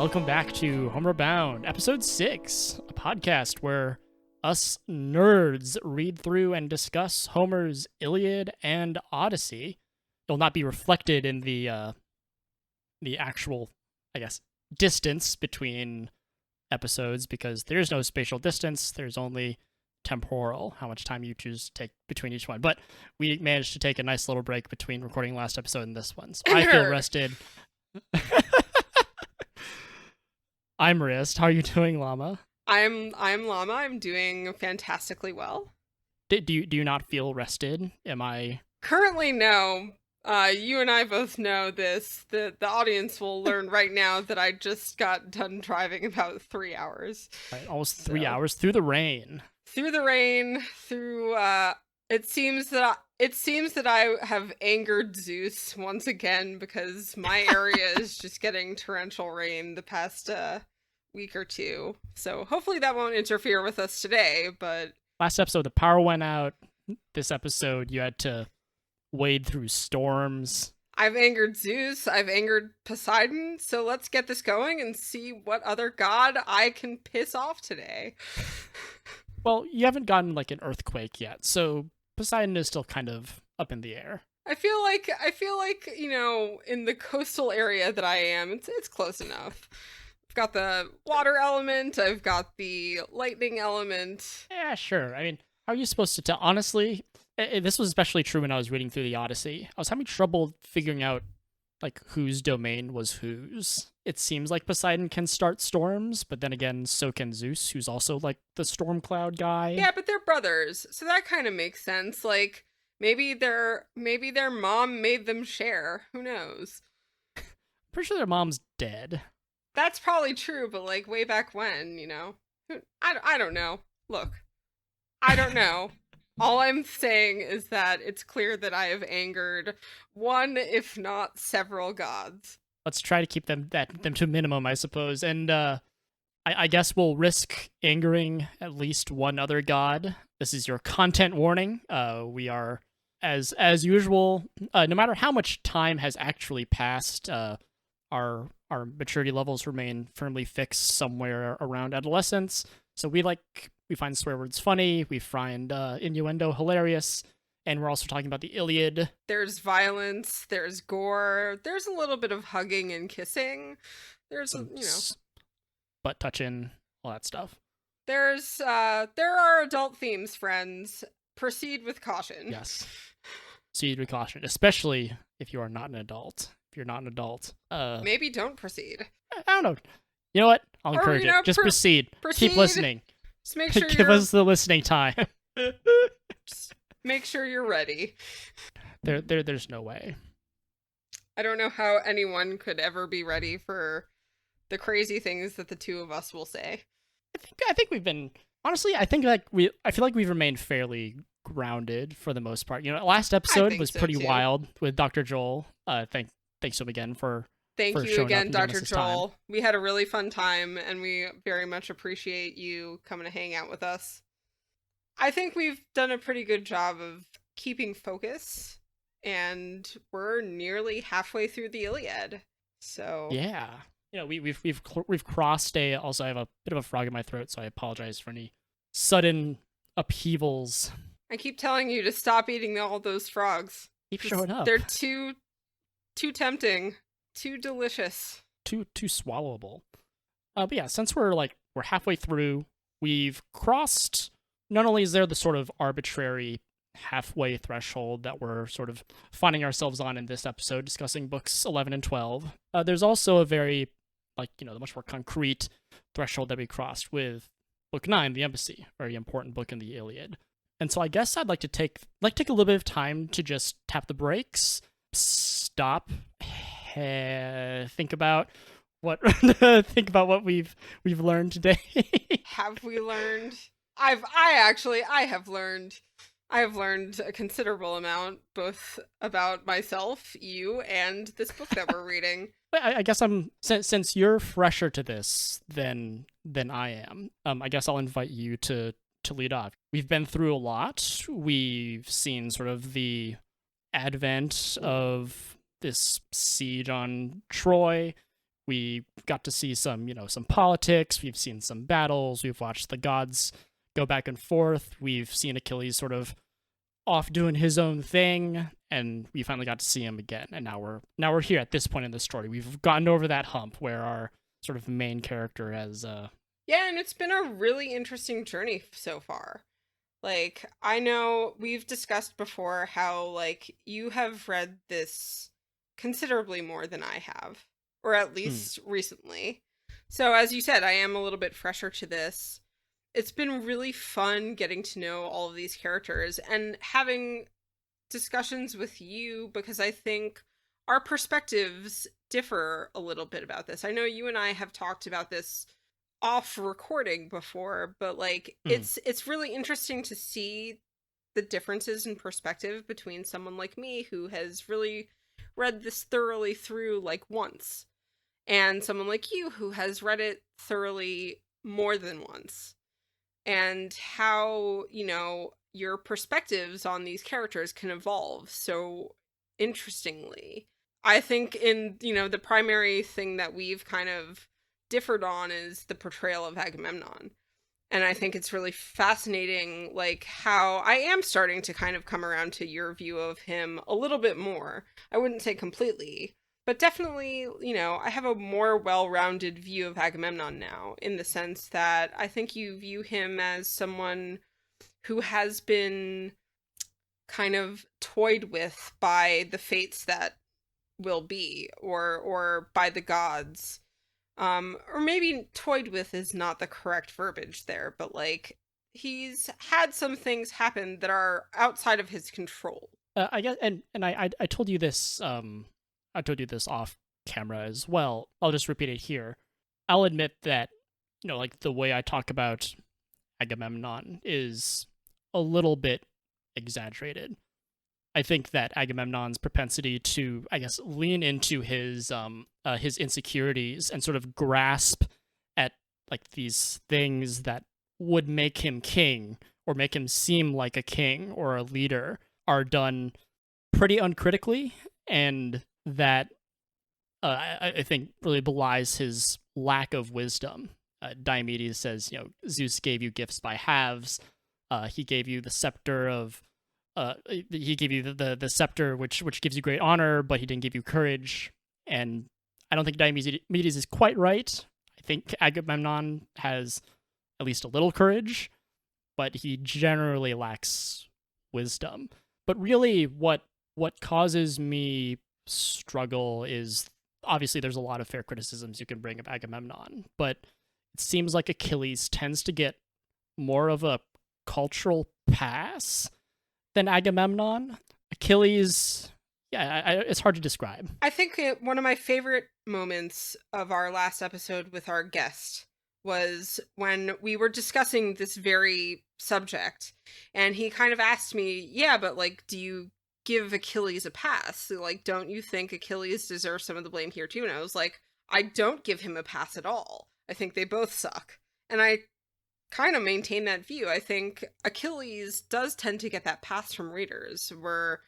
Welcome back to Homeward Bound, Episode 6, a podcast where us nerds read through and discuss Homer's Iliad and Odyssey. It'll not be reflected in the actual, distance between episodes because there's no spatial distance, there's only temporal, how much time you choose to take between each one. But we managed to take a nice little break between recording last episode and this one, so I feel rested. I'm Wriste. How are you doing, Llama? I'm Llama. I'm doing fantastically well. Do you not feel rested? Am I currently? No. You and I both know this. The audience will learn right now that I just got done driving about 3 hours. Right, almost 3 hours through the rain. Through the rain. Through. It seems that I have angered Zeus once again because my area is just getting torrential rain the past week or two. So hopefully that won't interfere with us today, but last episode the power went out. This episode you had to wade through storms. I've angered Zeus, I've angered Poseidon, so let's get this going and see what other god I can piss off today. Well, you haven't gotten like an earthquake yet, so Poseidon is still kind of up in the air. I feel like, you know, in the coastal area that I am, it's close enough. I've got the water element, I've got the lightning element. Yeah, sure. I mean, how are you supposed to tell? Honestly, this was especially true when I was reading through the Odyssey. I was having trouble figuring out like whose domain was whose. It seems like Poseidon can start storms, but then again, so can Zeus, who's also like the storm cloud guy. Yeah, but they're brothers, so that kind of makes sense. Like maybe their mom made them share. Who knows? Pretty sure their mom's dead. That's probably true, but like way back when, you know? I don't know. Look, I don't know. All I'm saying is that it's clear that I have angered one, if not several gods. Let's try to keep them to a minimum, I suppose. And I guess we'll risk angering at least one other god. This is your content warning. We are, as usual, no matter how much time has actually passed, our maturity levels remain firmly fixed somewhere around adolescence. So we find swear words funny, we find innuendo hilarious, and we're also talking about the Iliad. There's violence, there's gore, there's a little bit of hugging and kissing. There's some, you know, butt touching, all that stuff. There are adult themes, friends. Proceed with caution. Yes. Proceed with caution, especially if you are not an adult. If you're not an adult, maybe don't proceed. I don't know. You know what? I'll encourage it. Just proceed. Keep listening. Just make sure give us the listening time. Just make sure you're ready. There's no way. I don't know how anyone could ever be ready for the crazy things that the two of us will say. I think we've been honestly. I feel like we've remained fairly grounded for the most part. You know, last episode was pretty wild with Dr. Joel. Thanks to him again for. Thank you again, Dr. Joel. We had a really fun time, and we very much appreciate you coming to hang out with us. I think we've done a pretty good job of keeping focus, and we're nearly halfway through the Iliad. So yeah, you know, we've crossed a. Also, I have a bit of a frog in my throat, so I apologize for any sudden upheavals. I keep telling you to stop eating all those frogs. Keep showing up. They're too tempting. Too delicious. Too swallowable. But yeah, since we're halfway through, we've crossed. Not only is there the sort of arbitrary halfway threshold that we're sort of finding ourselves on in this episode, discussing books 11 and 12, there's also a very, the much more concrete threshold that we crossed with book 9, the Embassy, very important book in the Iliad. And so I guess I'd like to take a little bit of time to just tap the brakes, stop, think about what we've learned today. Have we learned? I have learned a considerable amount, both about myself, you, and this book that we're reading. I guess since you're fresher to this than I am, I guess I'll invite you to lead off. We've been through a lot. We've seen sort of the advent of this siege on Troy. We got to see some, some politics. We've seen some battles. We've watched the gods go back and forth. We've seen Achilles sort of off doing his own thing, and we finally got to see him again. And now we're here at this point in the story. We've gotten over that hump where our sort of main character has Yeah, and it's been a really interesting journey so far. Like, I know we've discussed before how, like, you have read this considerably more than I have, or at least recently. So, as you said, I am a little bit fresher to this. It's been really fun getting to know all of these characters and having discussions with you, because I think our perspectives differ a little bit about this. I know you and I have talked about this off recording before, but like it's really interesting to see the differences in perspective between someone like me who has really read this thoroughly through like once, and someone like you who has read it thoroughly more than once, and how, your perspectives on these characters can evolve so interestingly. I think the primary thing that we've kind of differed on is the portrayal of Agamemnon. And I think it's really fascinating, like, how I am starting to kind of come around to your view of him a little bit more. I wouldn't say completely, but definitely, I have a more well-rounded view of Agamemnon now, in the sense that I think you view him as someone who has been kind of toyed with by the fates that will be, or by the gods. Or maybe toyed with is not the correct verbiage there, but like, he's had some things happen that are outside of his control. I guess, and I told you this, I told you this off camera as well. I'll just repeat it here. I'll admit that, like the way I talk about Agamemnon is a little bit exaggerated. I think that Agamemnon's propensity to, I guess, lean into his insecurities and sort of grasp at like these things that would make him king or make him seem like a king or a leader are done pretty uncritically, and that I think really belies his lack of wisdom. Diomedes says, Zeus gave you gifts by halves. He gave you the scepter of he gave you the scepter which gives you great honor, but he didn't give you courage. And I don't think Diomedes is quite right. I think Agamemnon has at least a little courage, but he generally lacks wisdom. But really, what causes me struggle is, obviously there's a lot of fair criticisms you can bring of Agamemnon, but it seems like Achilles tends to get more of a cultural pass than Agamemnon. Achilles, it's hard to describe. I think one of my favorite moments of our last episode with our guest was when we were discussing this very subject, and he kind of asked me, yeah, but like, do you give Achilles a pass? Like, don't you think Achilles deserves some of the blame here too? And I was like, I don't give him a pass at all. I think they both suck. And I kind of maintain that view. I think Achilles does tend to get that pass from readers. We're,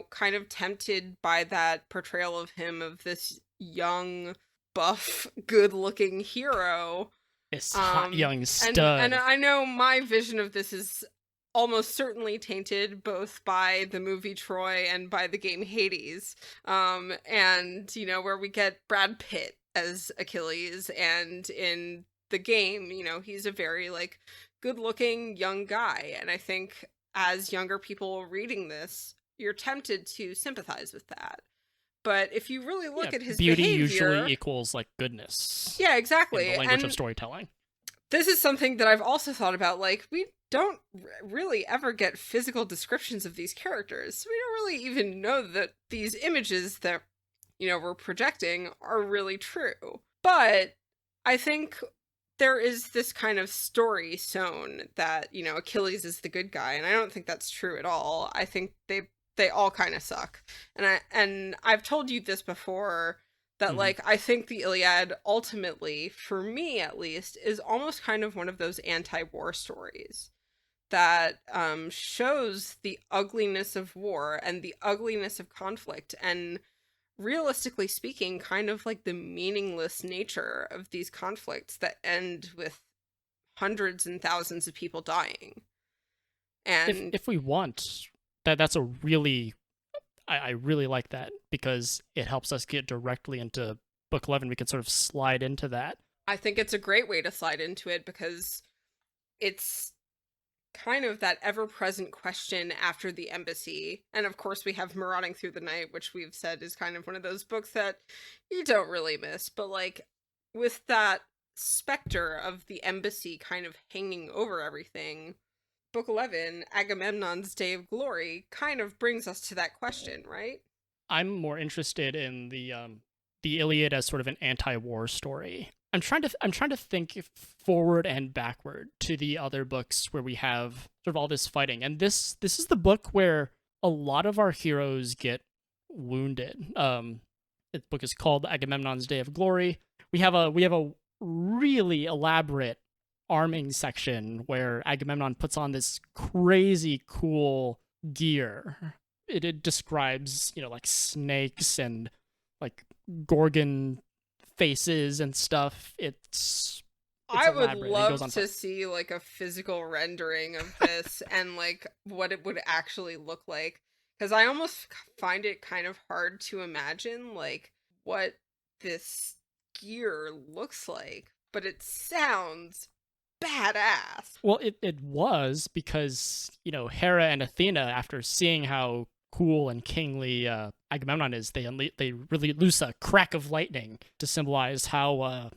kind of tempted by that portrayal of him, of this young, buff, good-looking hero. This hot young stud. And I know my vision of this is almost certainly tainted both by the movie Troy and by the game Hades. And, where we get Brad Pitt as Achilles, and in the game, he's a very like good-looking young guy, and I think as younger people reading this, you're tempted to sympathize with that. But if you really look at his beauty behavior, usually equals like goodness. Yeah, exactly. In the language of storytelling. This is something that I've also thought about. Like, we don't really ever get physical descriptions of these characters. We don't really even know that these images that, we're projecting are really true. But I think there is this kind of story sewn that, Achilles is the good guy, and I don't think that's true at all. I think they all kind of suck. And I've told you this before, that like, I think the Iliad ultimately, for me at least, is almost kind of one of those anti-war stories that shows the ugliness of war and the ugliness of conflict, and realistically speaking, kind of like the meaningless nature of these conflicts that end with hundreds and thousands of people dying. And if we want, that's a really, I really like that, because it helps us get directly into book 11. We can sort of slide into that. I think it's a great way to slide into it, because it's kind of that ever-present question after the embassy. And of course we have Marauding Through the Night, which we've said is kind of one of those books that you don't really miss, but like with that specter of the embassy kind of hanging over everything, book 11, Agamemnon's Day of Glory, kind of brings us to that question, right? I'm more interested in the Iliad as sort of an anti-war story. I'm trying to think forward and backward to the other books where we have sort of all this fighting, and this is the book where a lot of our heroes get wounded. The book is called Agamemnon's Day of Glory. We have a really elaborate arming section where Agamemnon puts on this crazy cool gear. It describes, like snakes and like gorgon faces and stuff. I would elaborate. love to see like a physical rendering of this and like what it would actually look like, because I almost find it kind of hard to imagine like what this gear looks like, but it sounds badass. Well, it was because, Hera and Athena, after seeing how cool and kingly Agamemnon is, they really loose a crack of lightning to symbolize how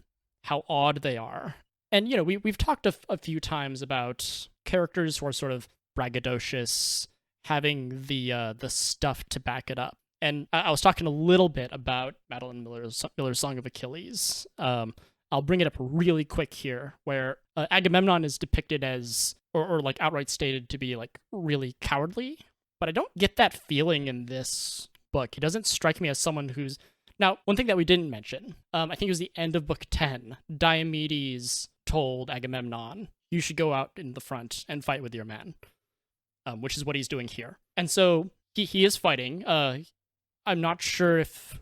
odd they are. And we've talked a few times about characters who are sort of braggadocious, having the stuff to back it up. And I was talking a little bit about Madeline Miller's Song of Achilles. I'll bring it up really quick here, where Agamemnon is depicted as, or like outright stated to be like really cowardly. But I don't get that feeling in this book. He doesn't strike me as someone who's... Now, one thing that we didn't mention, I think it was the end of book 10, Diomedes told Agamemnon, you should go out in the front and fight with your men, which is what he's doing here. And so he is fighting. I'm not sure if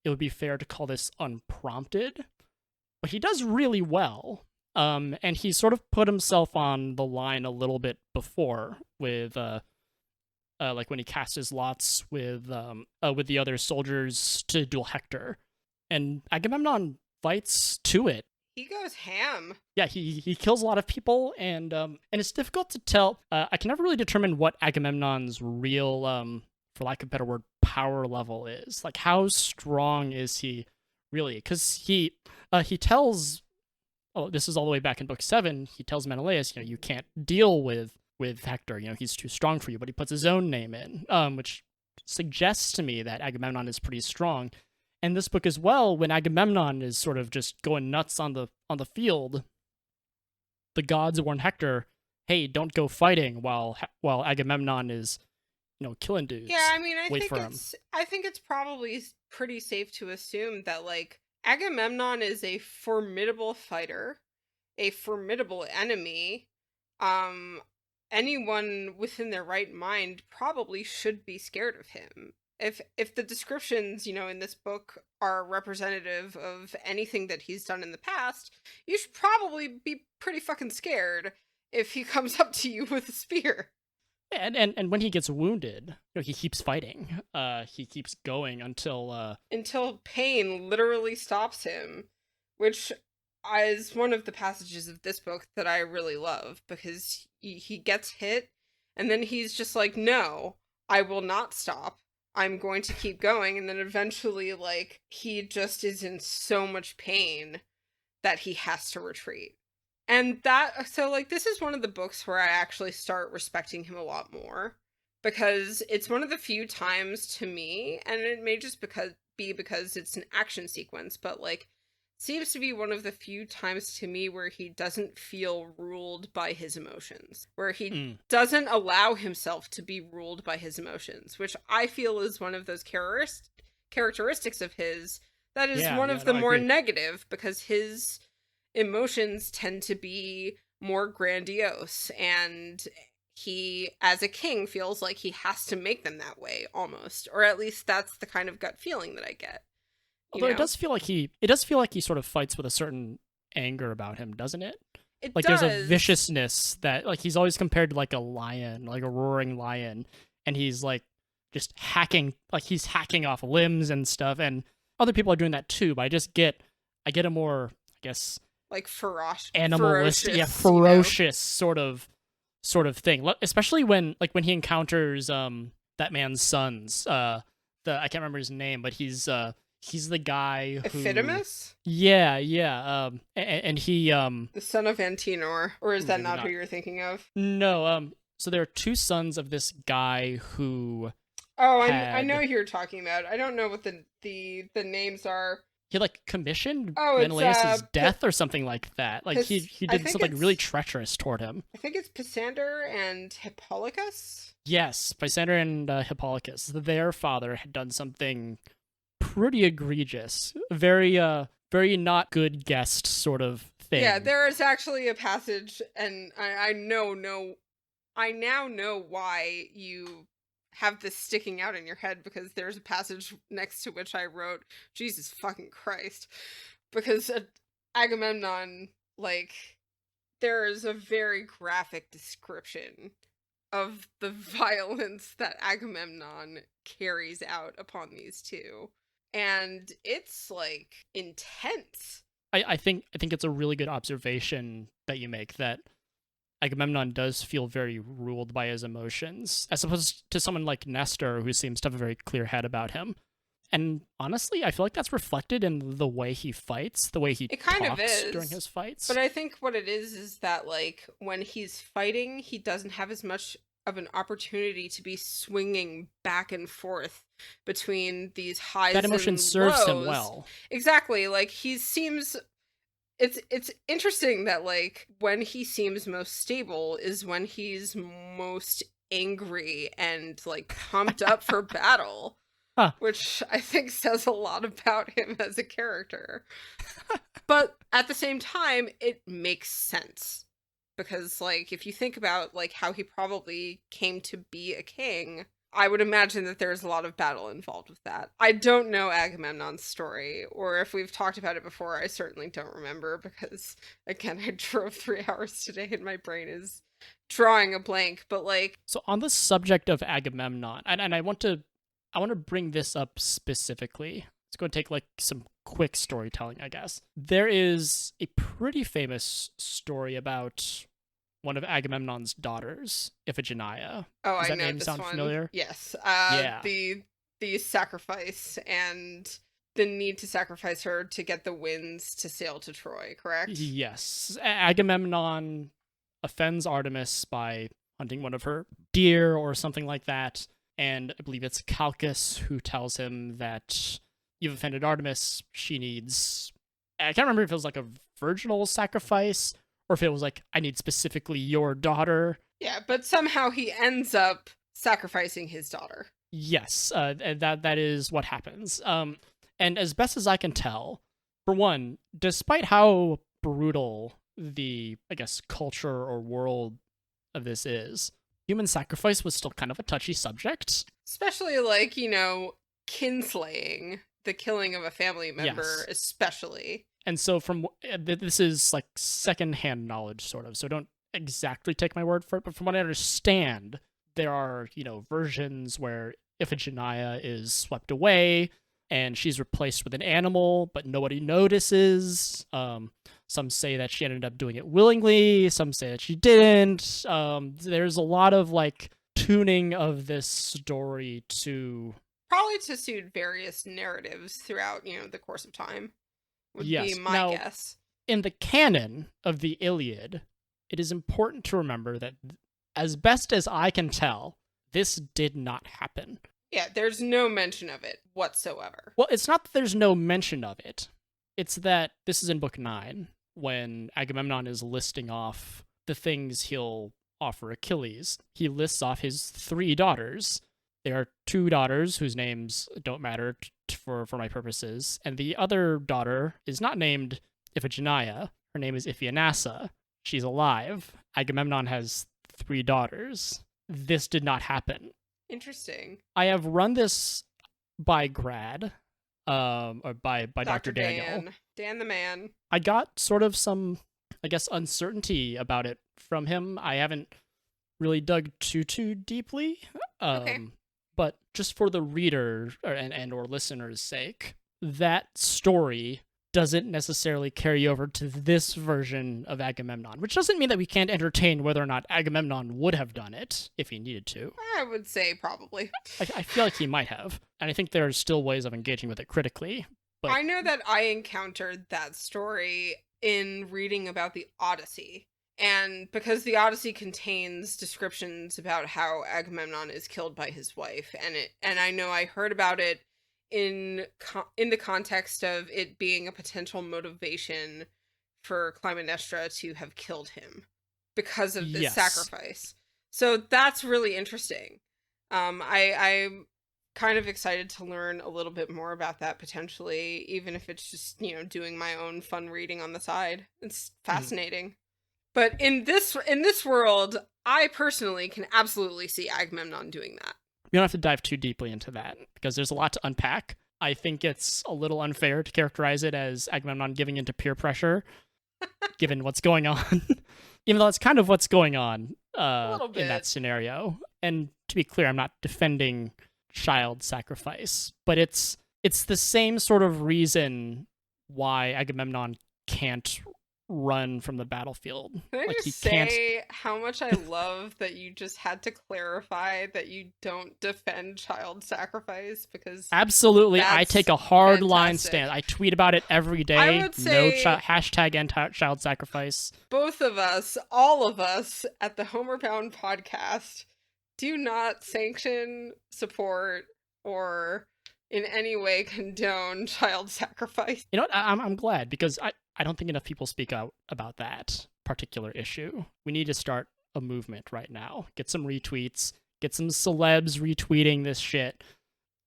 it would be fair to call this unprompted, but he does really well. And he sort of put himself on the line a little bit before with... like when he cast his lots with the other soldiers to duel Hector, and Agamemnon fights to it. He goes ham. Yeah, he kills a lot of people, and it's difficult to tell. I can never really determine what Agamemnon's real, for lack of a better word, power level is. Like, how strong is he really? Because he tells, oh, this is all the way back in book 7. He tells Menelaus, you can't deal with Hector, he's too strong for you, but he puts his own name in, which suggests to me that Agamemnon is pretty strong. And this book as well, when Agamemnon is sort of just going nuts on the field, the gods warn Hector, hey, don't go fighting while Agamemnon is, killing dudes. Yeah, I mean, I think it's probably pretty safe to assume that like Agamemnon is a formidable fighter, a formidable enemy. Anyone within their right mind probably should be scared of him. If the descriptions, in this book are representative of anything that he's done in the past, you should probably be pretty fucking scared if he comes up to you with a spear. And when he gets wounded, he keeps fighting. He keeps going until pain literally stops him, which is one of the passages of this book that I really love, because he gets hit and then he's just like, no, I will not stop. I'm going to keep going. And then eventually, like, he just is in so much pain that he has to retreat. And so like, this is one of the books where I actually start respecting him a lot more, because it's one of the few times to me, and it may just be because it's an action sequence, but like, seems to be one of the few times to me where he doesn't feel ruled by his emotions, where he doesn't allow himself to be ruled by his emotions, which I feel is one of those characteristics of his that is one of the more negative, because his emotions tend to be more grandiose, and he, as a king, feels like he has to make them that way, almost. Or at least that's the kind of gut feeling that I get. Although it does feel like he sort of fights with a certain anger about him, doesn't it? It like does. There's a viciousness that, like, he's always compared to like a lion, like a roaring lion, and he's like just hacking, like he's hacking off limbs and stuff, and other people are doing that too, but I get a more, I guess, like animalistic, ferocious sort of thing, especially when he encounters that man's sons. I can't remember his name, but he's the guy who... Ephidimus? Yeah. And he... the son of Antenor. Or is that not who you're thinking of? No, so there are two sons of this guy who... Oh, I know who you're talking about. I don't know what the names are. He, like, commissioned Menelaus' death or something like that. Like, he did something really treacherous toward him. I think it's Pisander and Hippolochus? Yes, Pisander and Hippolochus. Their father had done something pretty egregious, very not good guest sort of thing. Yeah, there is actually a passage, and I now know why you have this sticking out in your head, because there's a passage next to which I wrote, Jesus fucking Christ, because Agamemnon, like, there is a very graphic description of the violence that Agamemnon carries out upon these two. And it's, like, intense. I think it's a really good observation that you make, that Agamemnon does feel very ruled by his emotions, as opposed to someone like Nestor, who seems to have a very clear head about him. And honestly, I feel like that's reflected in the way he fights, the way he talks during his fights. But I think what it is that, like, when he's fighting, he doesn't have as much of an opportunity to be swinging back and forth between these highs and lows. That emotion serves him well. Exactly. Like, he seems... It's interesting that, like, when he seems most stable is when he's most angry and, like, pumped up for battle. Huh. Which I think says a lot about him as a character. But at the same time, it makes sense. Because, like, if you think about, like, how he probably came to be a king, I would imagine that there's a lot of battle involved with that. I don't know Agamemnon's story, or if we've talked about it before, I certainly don't remember, because, again, I drove 3 hours today and my brain is drawing a blank, but, like... So on the subject of Agamemnon, and I want to bring this up specifically. It's going to take, like, some quick storytelling, I guess. There is a pretty famous story about one of Agamemnon's daughters, Iphigenia. Oh, Does I that know name this sound one. familiar? Yes. Yeah. The sacrifice and the need to sacrifice her to get the winds to sail to Troy, correct? Yes. Agamemnon offends Artemis by hunting one of her deer or something like that, and I believe it's Calchas who tells him that you've offended Artemis, she needs... I can't remember if it was like a virginal sacrifice, or if it was like, I need specifically your daughter. Yeah, but somehow he ends up sacrificing his daughter. Yes, that is what happens. And as best as I can tell, for one, despite how brutal the, I guess, culture or world of this is, human sacrifice was still kind of a touchy subject. Especially, like, you know, kinslaying, the killing of a family member, yes. Especially. And so this is like secondhand knowledge, sort of, so don't exactly take my word for it, but from what I understand, there are, you know, versions where Iphigenia is swept away and she's replaced with an animal, but nobody notices. Some say that she ended up doing it willingly, some say that she didn't. There's a lot of, like, tuning of this story to... Probably to suit various narratives throughout, you know, the course of time. Would be my guess. In the canon of the Iliad, it is important to remember that, as best as I can tell, this did not happen. Yeah, there's no mention of it whatsoever. Well, it's not that there's no mention of it. It's that this is in Book 9, when Agamemnon is listing off the things he'll offer Achilles. He lists off his 3 daughters. There are 2 daughters whose names don't matter for my purposes, and the other daughter is not named Iphigenia. Her name is Iphianassa. She's alive. Agamemnon has 3 daughters. This did not happen. Interesting. I have run this by Grad, or by Dr. Daniel. Dan the man. I got sort of some, I guess, uncertainty about it from him. I haven't really dug too deeply. Okay. But just for the reader or listener's sake, that story doesn't necessarily carry over to this version of Agamemnon, which doesn't mean that we can't entertain whether or not Agamemnon would have done it if he needed to. I would say probably. I feel like he might have, and I think there are still ways of engaging with it critically. But I know that I encountered that story in reading about the Odyssey. And because the Odyssey contains descriptions about how Agamemnon is killed by his wife, and I know I heard about it in the context of it being a potential motivation for Clytemnestra to have killed him because of this sacrifice. So that's really interesting. I'm kind of excited to learn a little bit more about that potentially, even if it's just, doing my own fun reading on the side. It's fascinating. But in this world, I personally can absolutely see Agamemnon doing that. We don't have to dive too deeply into that because there's a lot to unpack. I think it's a little unfair to characterize it as Agamemnon giving into peer pressure, given what's going on. Even though it's kind of what's going on in that scenario. And to be clear, I'm not defending child sacrifice, but it's the same sort of reason why Agamemnon can't run from the battlefield. Can I just say how much I love that you just had to clarify that you don't defend child sacrifice? Because absolutely, I take a hard line stand. I tweet about it every day. I would say hashtag anti-child sacrifice. Both of us, all of us at the Homerbound podcast, do not sanction, support, or in any way condone child sacrifice. You know what? I'm glad, because I don't think enough people speak out about that particular issue. We need to start a movement right now. Get some retweets, get some celebs retweeting this shit.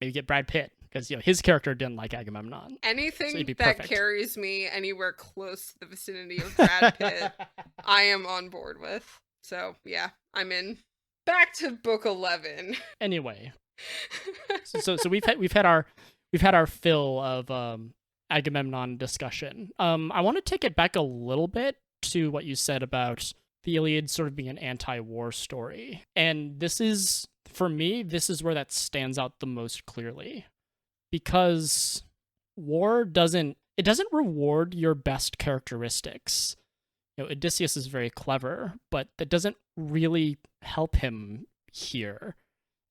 Maybe get Brad Pitt, because his character didn't like Agamemnon. Anything that carries me anywhere close to the vicinity of Brad Pitt, I am on board with. So yeah, I'm in. Back to book 11. Anyway, so we've had our fill of Agamemnon discussion. I want to take it back a little bit to what you said about the Iliad sort of being an anti-war story. And this is, for me, where that stands out the most clearly. Because war doesn't reward your best characteristics. Odysseus is very clever, but that doesn't really help him here.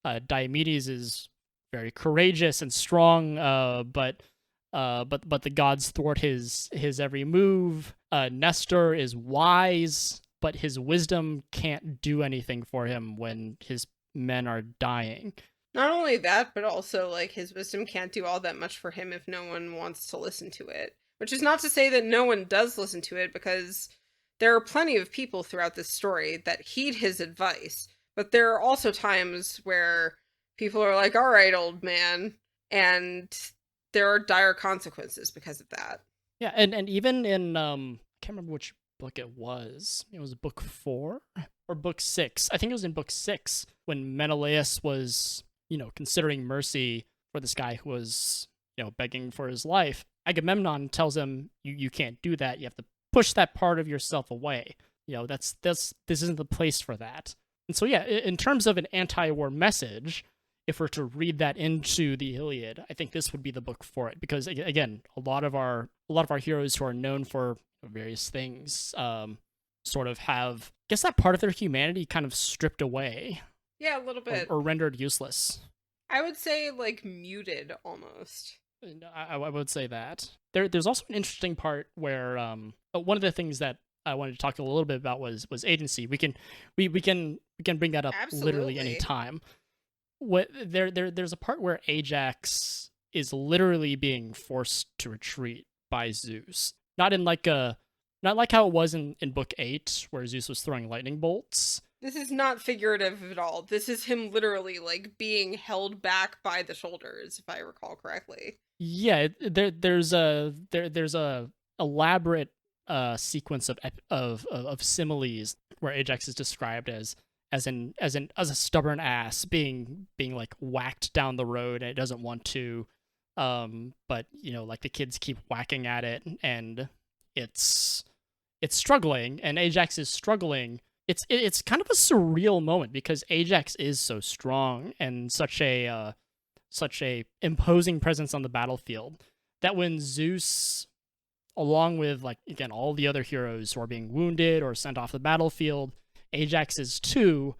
Diomedes is very courageous and strong, but the gods thwart his every move. Nestor is wise, but his wisdom can't do anything for him when his men are dying. Not only that, but also his wisdom can't do all that much for him if no one wants to listen to it. Which is not to say that no one does listen to it, because there are plenty of people throughout this story that heed his advice. But there are also times where people are like, all right, old man, and there are dire consequences because of that. Yeah, and even in, I can't remember which book it was. It was book 4 or book 6. I think it was in book 6 when Menelaus was, considering mercy for this guy who was, begging for his life. Agamemnon tells him, you can't do that. You have to push that part of yourself away. This isn't the place for that. And so, yeah, in terms of an anti-war message, if we're to read that into the Iliad, I think this would be the book for it. Because again, a lot of our heroes who are known for various things, sort of have, I guess, that part of their humanity kind of stripped away. Yeah, a little bit. Or rendered useless. I would say muted almost. I would say that. There's also an interesting part where one of the things that I wanted to talk a little bit about was agency. We can bring that up literally any time. There's a part where Ajax is literally being forced to retreat by Zeus. Not like how it was in book 8 where Zeus was throwing lightning bolts. This is not figurative at all. This is him literally being held back by the shoulders, if I recall correctly. Yeah, there's a elaborate sequence of similes where Ajax is described as as a stubborn ass being like whacked down the road and it doesn't want to, but like the kids keep whacking at it and it's struggling, and Ajax is struggling. It's kind of a surreal moment because Ajax is so strong and such a imposing presence on the battlefield that when Zeus, along with like again all the other heroes who are being wounded or sent off the battlefield, Ajax is too,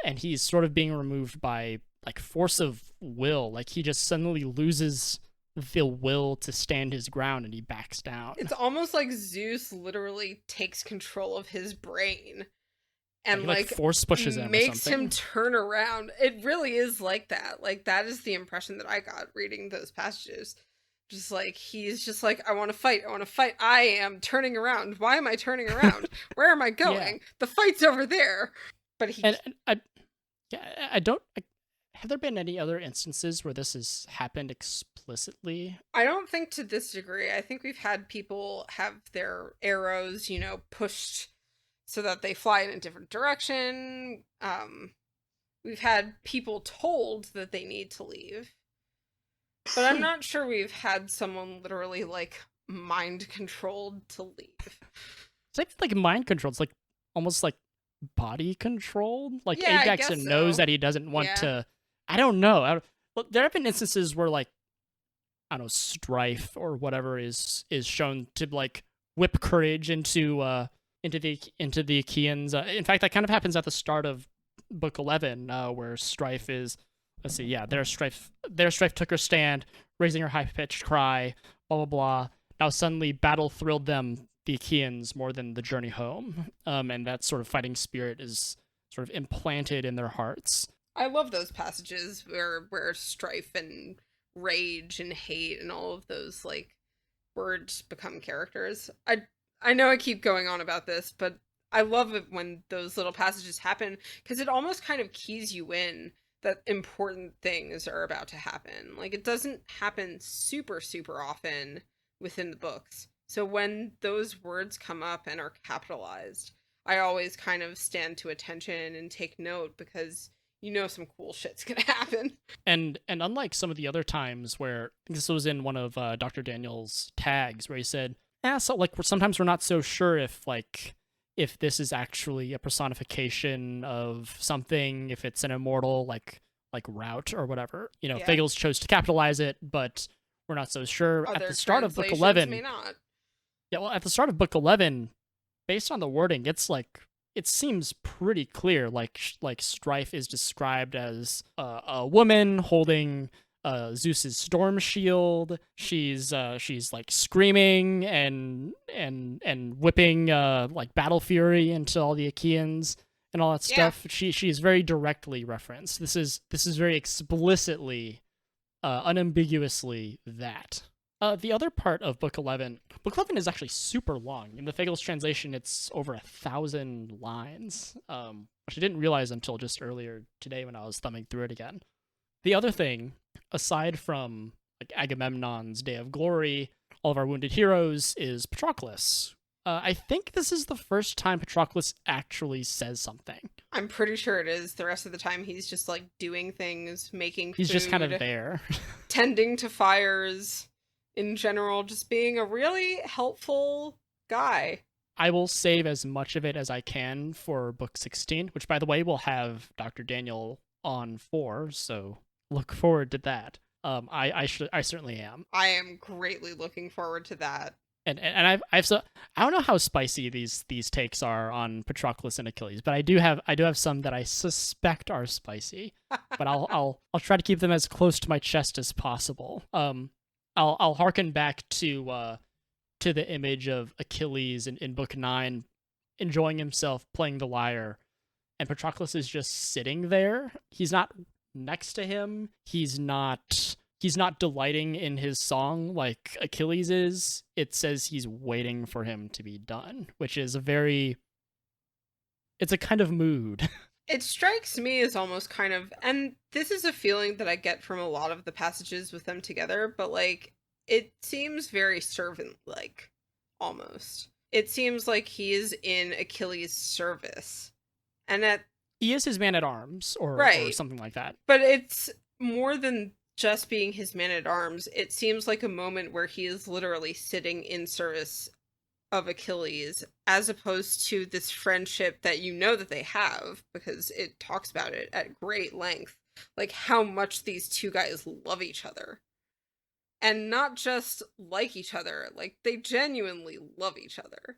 and he's sort of being removed by like force of will. Like he just suddenly loses the will to stand his ground and he backs down. It's almost like Zeus literally takes control of his brain and he, like force pushes him, makes him turn around. It really is like that. Like that is the impression that I got reading those passages. Just like he's just like, I want to fight. I am turning around. Why am I turning around? Where am I going? Yeah. The fight's over there. But he I don't. Have there been any other instances where this has happened explicitly? I don't think to this degree. I think we've had people have their arrows, pushed so that they fly in a different direction. We've had people told that they need to leave. But I'm not sure we've had someone literally, like, mind controlled to leave. It's like mind controlled. It's like almost like body controlled. Like yeah, Ajax knows that he doesn't want to. I don't know. There have been instances where, like, I don't know, strife or whatever is shown to like whip courage into the Achaeans. In fact, that kind of happens at the start of Book 11, where strife is. Let's see, yeah, their strife took her stand, raising her high-pitched cry, blah, blah, blah. Now suddenly battle thrilled them, the Achaeans, more than the journey home. And that sort of fighting spirit is sort of implanted in their hearts. I love those passages where strife and rage and hate and all of those, like, words become characters. I know I keep going on about this, but I love it when those little passages happen, because it almost kind of keys you in that important things are about to happen. Like, it doesn't happen super, super often within the books. So when those words come up and are capitalized, I always kind of stand to attention and take note, because some cool shit's gonna happen. And unlike some of the other times where, this was in one of Dr. Daniel's tags, where he said, so like sometimes we're not so sure if this is actually a personification of something, if it's an immortal like route or whatever. Fagles chose to capitalize it, but we're not so sure. Other at the start of Book 11, may not. Yeah, well, at the start of Book 11, based on the wording, it's like it seems pretty clear. Like strife is described as a woman holding Zeus's storm shield. She's like screaming and whipping like battle fury into all the Achaeans and all that stuff. She's very directly referenced. This is very explicitly, unambiguously that. The other part of Book 11 is actually super long. In the Fagles translation, it's over 1,000 lines, which I didn't realize until just earlier today when I was thumbing through it again. The other thing, aside from like Agamemnon's Day of Glory, all of our wounded heroes, is Patroclus. I think this is the first time Patroclus actually says something. I'm pretty sure it is. The rest of the time, he's just like doing things, making food. He's just kind of there. Tending to fires. In general, just being a really helpful guy. I will save as much of it as I can for Book 16, which, by the way, will have Dr. Daniel on for, so look forward to that. I certainly am. I am greatly looking forward to that. And I don't know how spicy these takes are on Patroclus and Achilles, but I do have some that I suspect are spicy. But I'll try to keep them as close to my chest as possible. I'll harken back to the image of Achilles in Book 9 enjoying himself playing the lyre, and Patroclus is just sitting there. He's not next to him. He's not delighting in his song like Achilles is. It says he's waiting for him to be done, which is it's a kind of mood. It strikes me as almost kind of, and this is a feeling that I get from a lot of the passages with them together, but like, it seems very servant-like, almost. It seems like he is in Achilles' service. And he is his man-at-arms, or Right. something like that. But it's more than just being his man-at-arms. It seems like a moment where he is literally sitting in service of Achilles, as opposed to this friendship that you know that they have, because it talks about it at great length, like how much these two guys love each other. And not just like each other, like they genuinely love each other.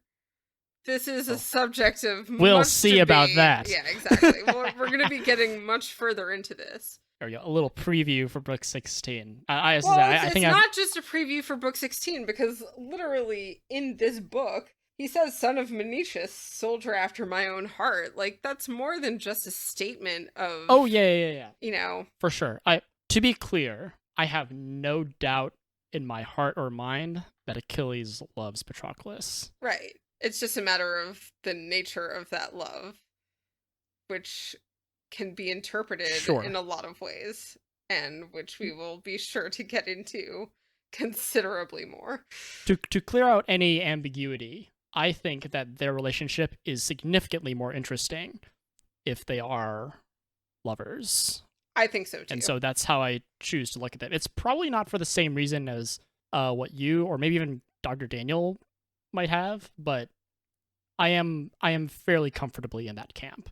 This is a subject of we'll much see debate. about that. Yeah, exactly. We're going to be getting much further into this. There we go. A little preview for book 16. It's not just a preview for book 16, because literally in this book, he says, "Son of Menetius, soldier after my own heart." Like, that's more than just a statement of... Oh, yeah. You know. For sure. To be clear, I have no doubt in my heart or mind that Achilles loves Patroclus. Right. It's just a matter of the nature of that love, which can be interpreted in a lot of ways, and which we will be sure to get into considerably more. To clear out any ambiguity, I think that their relationship is significantly more interesting if they are lovers. I think so, too. And so that's how I choose to look at it. It's probably not for the same reason as what you, or maybe even Dr. Daniel, might have, but I am fairly comfortably in that camp.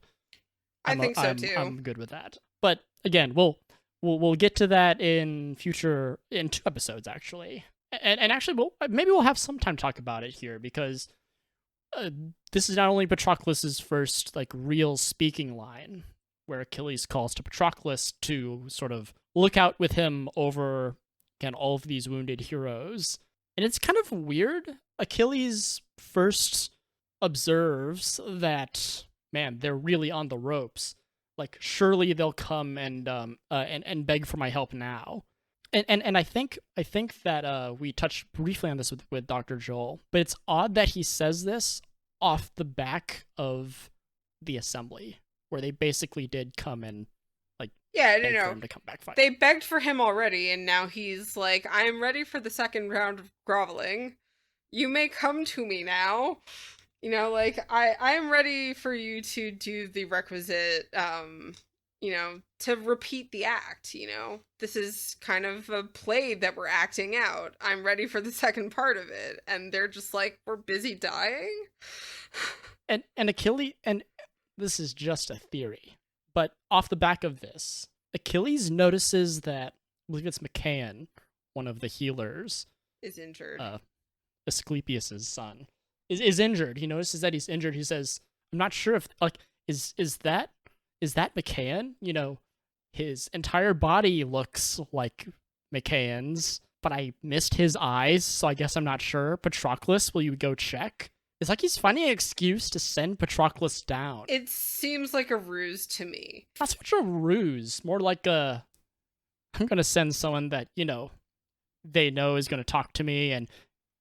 I think so too. I'm good with that. But again, we'll get to that in 2 episodes actually, and actually maybe we'll have some time to talk about it here, because this is not only Patroclus's first like real speaking line, where Achilles calls to Patroclus to sort of look out with him over again all of these wounded heroes, and it's kind of weird. Achilles first observes that, man, they're really on the ropes. Like, surely they'll come and beg for my help now. And I think that we touched briefly on this with Dr. Joel, but it's odd that he says this off the back of the assembly, where they basically did come and beg for him to come back fight. They begged for him already, and now he's like, "I am ready for the second round of groveling. You may come to me now." You know, like, I am ready for you to do the requisite, to repeat the act, you know? This is kind of a play that we're acting out. I'm ready for the second part of it. And they're just like, we're busy dying? And Achilles, and this is just a theory, but off the back of this, Achilles notices that, I believe it's Machaon, one of the healers, is injured. Asclepius's son. Is injured. He notices that he's injured. He says, "I'm not sure if is that Machaon? You know, his entire body looks like Machaon's, but I missed his eyes, so I guess I'm not sure. Patroclus, will you go check?" It's like he's finding an excuse to send Patroclus down. It seems like a ruse to me. Not so much a ruse, more like I'm gonna send someone that, they know is gonna talk to me, and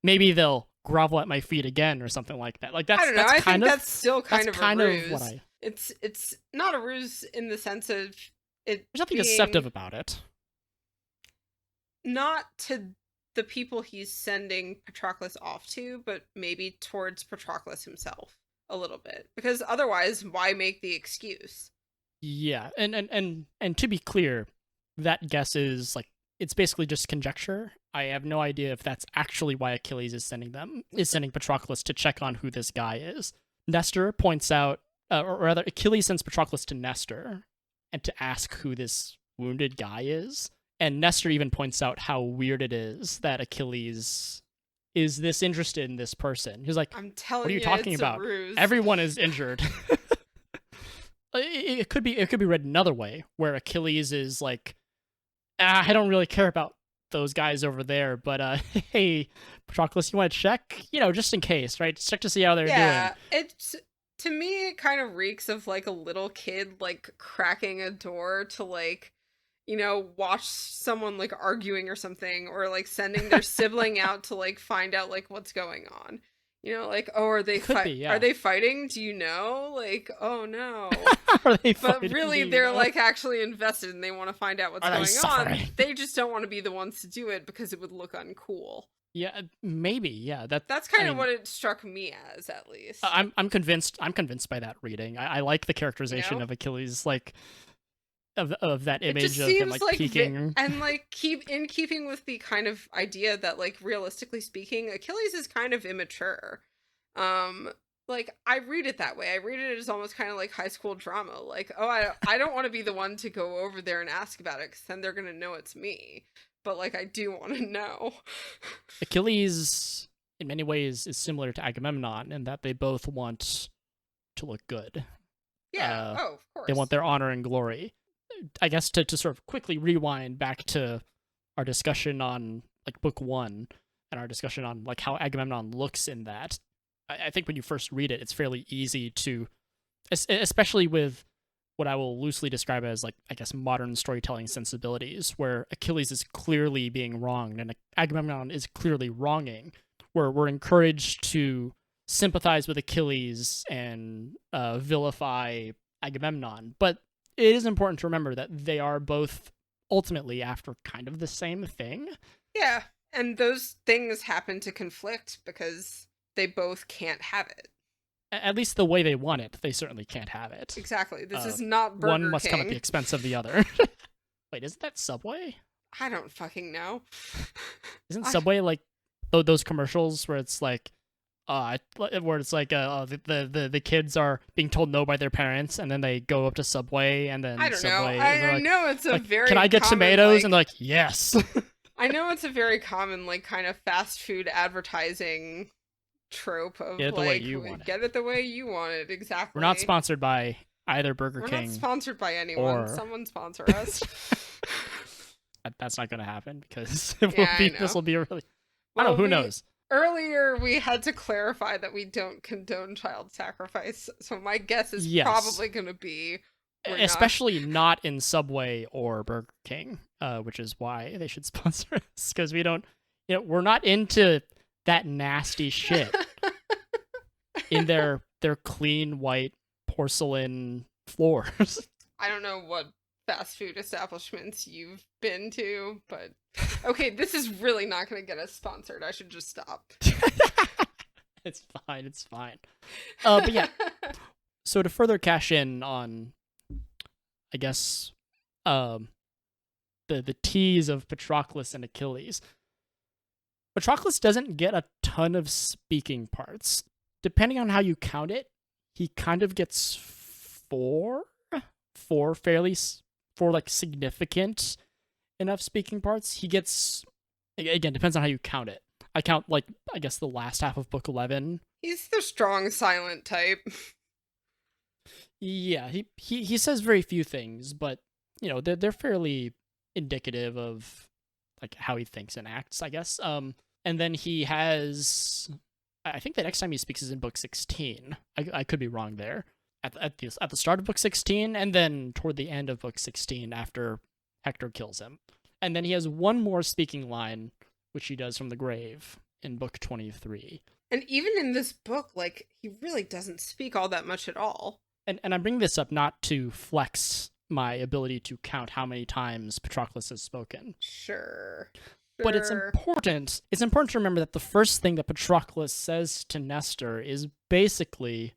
maybe they'll grovel at my feet again or something like that. Like, that's, I don't know. I think that's still kind of a ruse. What I... It's not a ruse in the sense of it. There's nothing deceptive about it. Not to the people he's sending Patroclus off to, but maybe towards Patroclus himself a little bit. Because otherwise, why make the excuse? Yeah, and to be clear, that guess is like, it's basically just conjecture. I have no idea if that's actually why Achilles is sending Patroclus to check on who this guy is. Nestor points out, or rather, Achilles sends Patroclus to Nestor and to ask who this wounded guy is. And Nestor even points out how weird it is that Achilles is this interested in this person. He's like, "I'm telling you, what are you talking about? Everyone is injured." It could be read another way, where Achilles is like, "I don't really care about those guys over there, but hey, Patroclus, you want to check? Just in case, right? Just check to see how they're doing." Yeah, to me, it kind of reeks of like a little kid like cracking a door to watch someone like arguing or something, or like sending their sibling out to like find out like what's going on. Oh, are they are they fighting? Do you know? Like, oh no. Are they but fighting? Really, they're like actually invested and they want to find out what's going on. They just don't want to be the ones to do it because it would look uncool. Yeah, maybe. Yeah, That's kind of what it struck me as, at least. I'm convinced. I'm convinced by that reading. I like the characterization of Achilles, like of that image of him like peeking and like keeping with the kind of idea that, like, realistically speaking, Achilles is kind of immature. Like, I read it that way. I read it as almost kind of like high school drama. Like, oh, I don't want to be the one to go over there and ask about it, because then they're gonna know it's me. But like, I do want to know. Achilles, in many ways, is similar to Agamemnon in that they both want to look good. Yeah. Of course. They want their honor and glory. I guess to sort of quickly rewind back to our discussion on like book 1 and our discussion on like how Agamemnon looks in that. I think when you first read it, it's fairly easy to, especially with what I will loosely describe as, like, I guess, modern storytelling sensibilities, where Achilles is clearly being wronged and Agamemnon is clearly wronging, where we're encouraged to sympathize with Achilles and vilify Agamemnon. But it is important to remember that they are both ultimately after kind of the same thing. Yeah, and those things happen to conflict because they both can't have it. At least the way they want it, they certainly can't have it. Exactly. This is not Burger One must King. come at the expense of the other. Wait, isn't that Subway? I don't fucking know. Isn't Subway like those commercials where it's like, the kids are being told no by their parents, and then they go up to Subway, and then I don't Subway, know. I know it's a very. Can I get common, tomatoes? like, and they're like, yes. I know it's a very common, like, kind of fast food advertising trope of get it the like, way you want it. Get it the way you want it. Exactly. We're not sponsored by either Burger King. We're not sponsored by anyone. Someone sponsor us. That's not going to happen because this will be a really. I don't know. Who knows? Earlier, we had to clarify that we don't condone child sacrifice. So my guess is probably going to be, especially not in Subway or Burger King, which is why they should sponsor us, because we don't. We're not into that nasty shit in their clean white porcelain floors. I don't know what fast food establishments you've been to, but okay, this is really not going to get us sponsored. I should just stop. It's fine. But yeah, so to further cash in on, I guess, the tease of Patroclus and Achilles, Patroclus doesn't get a ton of speaking parts. Depending on how you count it, he kind of gets four like significant enough speaking parts. He gets, again, depends on how you count it. I count, like, I guess the last half of book 11. He's the strong silent type. Yeah, he says very few things, but they're fairly indicative of like how he thinks and acts, I guess. And then he has, I think the next time he speaks is in book 16. I could be wrong there. At the start of book 16, and then toward the end of book 16 after Hector kills him. And then he has one more speaking line, which he does from the grave in book 23. And even in this book, like, he really doesn't speak all that much at all. And I bring this up not to flex my ability to count how many times Patroclus has spoken. Sure. But it's important. It's important to remember that the first thing that Patroclus says to Nestor is basically,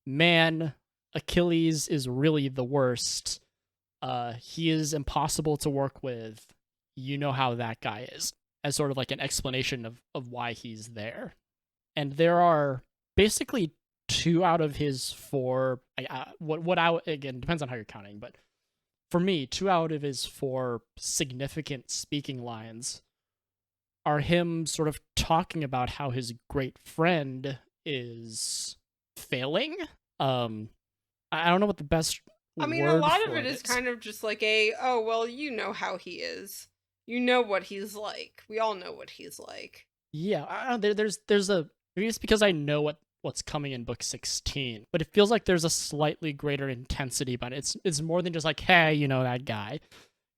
man, Achilles is really the worst. He is impossible to work with. You know how that guy is. As sort of like an explanation of why he's there. And there are basically 2 out of his 4, again, depends on how you're counting, but for me, 2 out of his 4 significant speaking lines are him sort of talking about how his great friend is failing. I don't know what the best a lot of it is kind of just like oh, well, you know how he is. You know what he's like. We all know what he's like. Yeah, there's a, maybe it's because I know what's coming in book 16, but it feels like there's a slightly greater intensity, but it's more than just like, hey, you know that guy.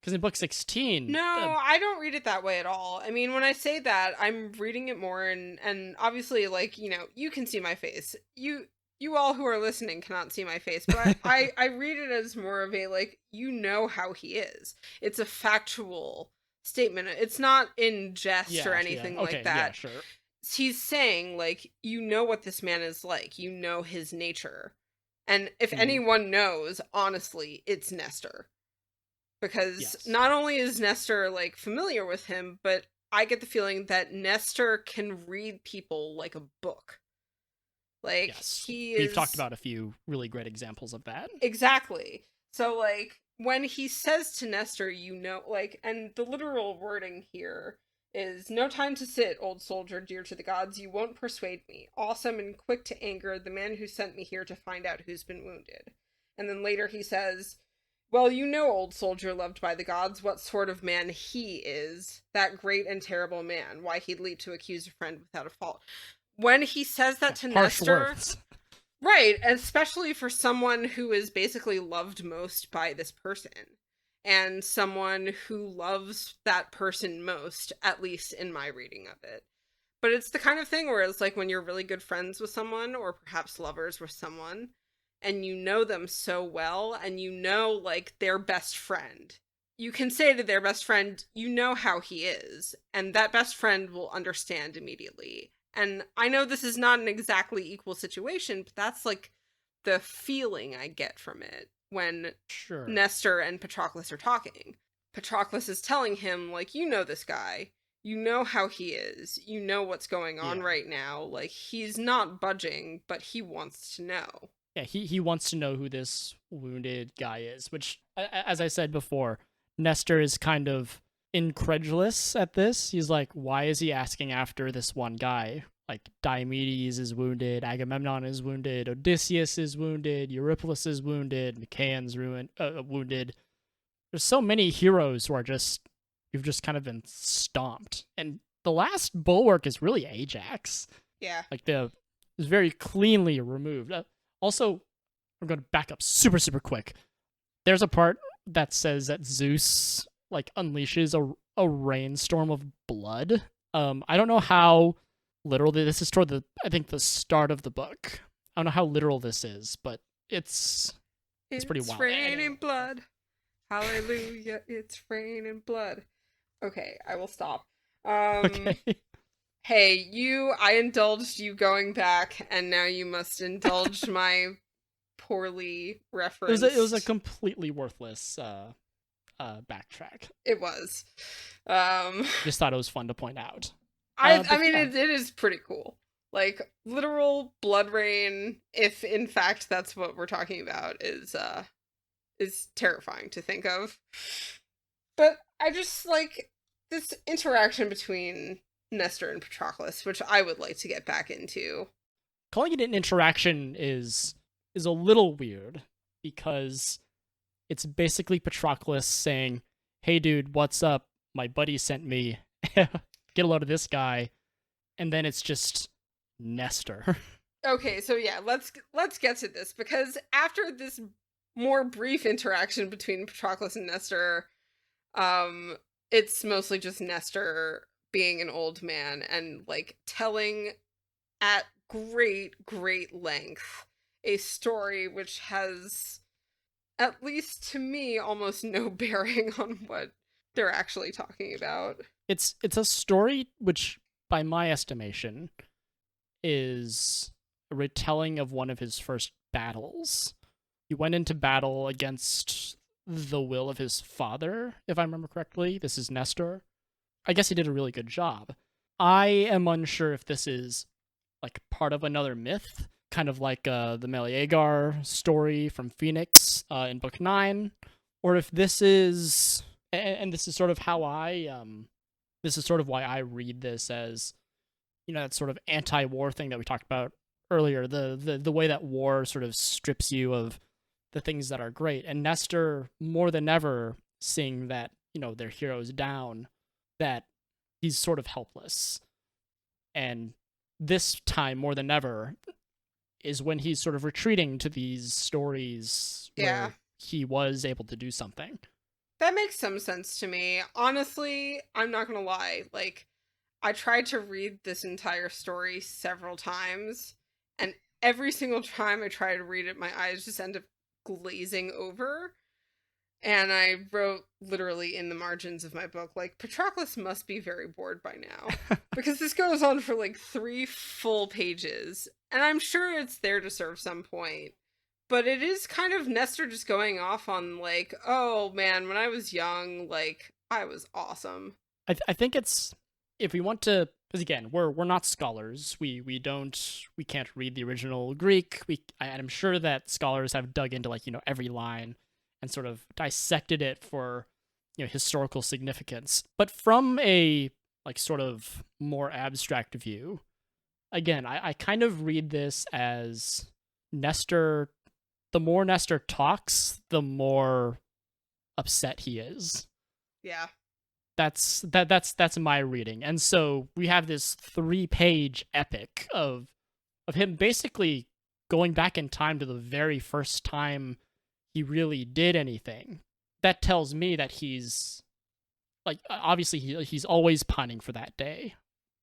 Because in book 16... No, I don't read it that way at all. I mean, when I say that, I'm reading it more, and obviously, like, you can see my face. You all who are listening cannot see my face, but I read it as more of a, like, you know how he is. It's a factual statement. It's not in jest or Yeah, anything okay, like that. yeah, sure. He's saying, like, you know what this man is like. You know his nature. And if anyone knows, honestly, it's Nestor. Because Yes. not only is Nestor, like, familiar with him, but I get the feeling that Nestor can read people like a book. Like, Yes. he We've talked is... about a few really great examples of that. Exactly. So, like, when he says to Nestor, you know, like, and the literal wording here is, no time to sit, old soldier dear to the gods, you won't persuade me. Awesome and quick to anger, the man who sent me here to find out who's been wounded. And then later he says, well, you know, old soldier loved by the gods, what sort of man he is, that great and terrible man, why he'd leap to accuse a friend without a fault. When he says that to Harsh Nestor... words. Right, especially for someone who is basically loved most by this person. And someone who loves that person most, at least in my reading of it. But it's the kind of thing where it's like when you're really good friends with someone, or perhaps lovers with someone, and you know them so well, and you know, like, their best friend. You can say to their best friend, you know how he is, and that best friend will understand immediately. And I know this is not an exactly equal situation, but that's, like, the feeling I get from it when Nestor and Patroclus are talking. Patroclus is telling him, like, you know this guy. You know how he is. You know what's going on right now. Like, he's not budging, but he wants to know. Yeah, he wants to know who this wounded guy is, which, as I said before, Nestor is kind of incredulous at this. He's like, why is he asking after this one guy? Like, Diomedes is wounded, Agamemnon is wounded, Odysseus is wounded, Eurypylus is wounded, Machaon's wounded. There's so many heroes who are you've just kind of been stomped. And the last bulwark is really Ajax. Yeah. Like, it's very cleanly removed. Also, I'm going to back up super, super quick. There's a part that says that Zeus, like, unleashes a rainstorm of blood. I don't know how literal this is toward I think the start of the book. I don't know how literal this is, but it's pretty wild. It's raining blood. Hallelujah, it's raining blood. Okay, I will stop. Okay. Hey, I indulged you going back, and now you must indulge my poorly referenced... It was a completely worthless backtrack. It was. Just thought it was fun to point out. I mean, yeah. It is pretty cool. Like, literal blood rain, if in fact that's what we're talking about, is terrifying to think of. But I just like this interaction between Nestor and Patroclus, which I would like to get back into. Calling it an interaction is a little weird, because it's basically Patroclus saying, hey dude, what's up? My buddy sent me. Get a load of this guy. And then it's just Nestor. Okay, so yeah, let's get to this, because after this more brief interaction between Patroclus and Nestor, it's mostly just Nestor being an old man and, like, telling at great length a story which has, at least to me, almost no bearing on what they're actually talking about. It's a story which, by my estimation, is a retelling of one of his first battles. He went into battle against the will of his father, if I remember correctly. This is Nestor. I guess he did a really good job. I am unsure if this is, like, part of another myth, kind of like the Meleager story from Phoenix in Book 9, or if this is, and this is sort of how this is sort of why I read this as, that sort of anti-war thing that we talked about earlier, the way that war sort of strips you of the things that are great. And Nestor, more than ever, seeing that, their hero's down, that he's sort of helpless. And this time, more than ever, is when he's sort of retreating to these stories where he was able to do something. That makes some sense to me. Honestly, I'm not gonna lie. Like, I tried to read this entire story several times, and every single time I try to read it, my eyes just end up glazing over. And I wrote literally in the margins of my book, like, Patroclus must be very bored by now. Because this goes on for like 3 full pages. And I'm sure it's there to serve some point. But it is kind of Nestor just going off on like, oh man, when I was young, like, I was awesome. I think it's, if we want to, because again, we're not scholars. We can't read the original Greek. I'm sure that scholars have dug into, like, every line and sort of dissected it for, historical significance. But from a, like, sort of more abstract view, again, I kind of read this as Nestor. The more Nestor talks, the more upset he is. Yeah. That's my reading. And so we have this 3-page epic of him basically going back in time to the very first time he really did anything. That tells me that he's, like, obviously he's always pining for that day,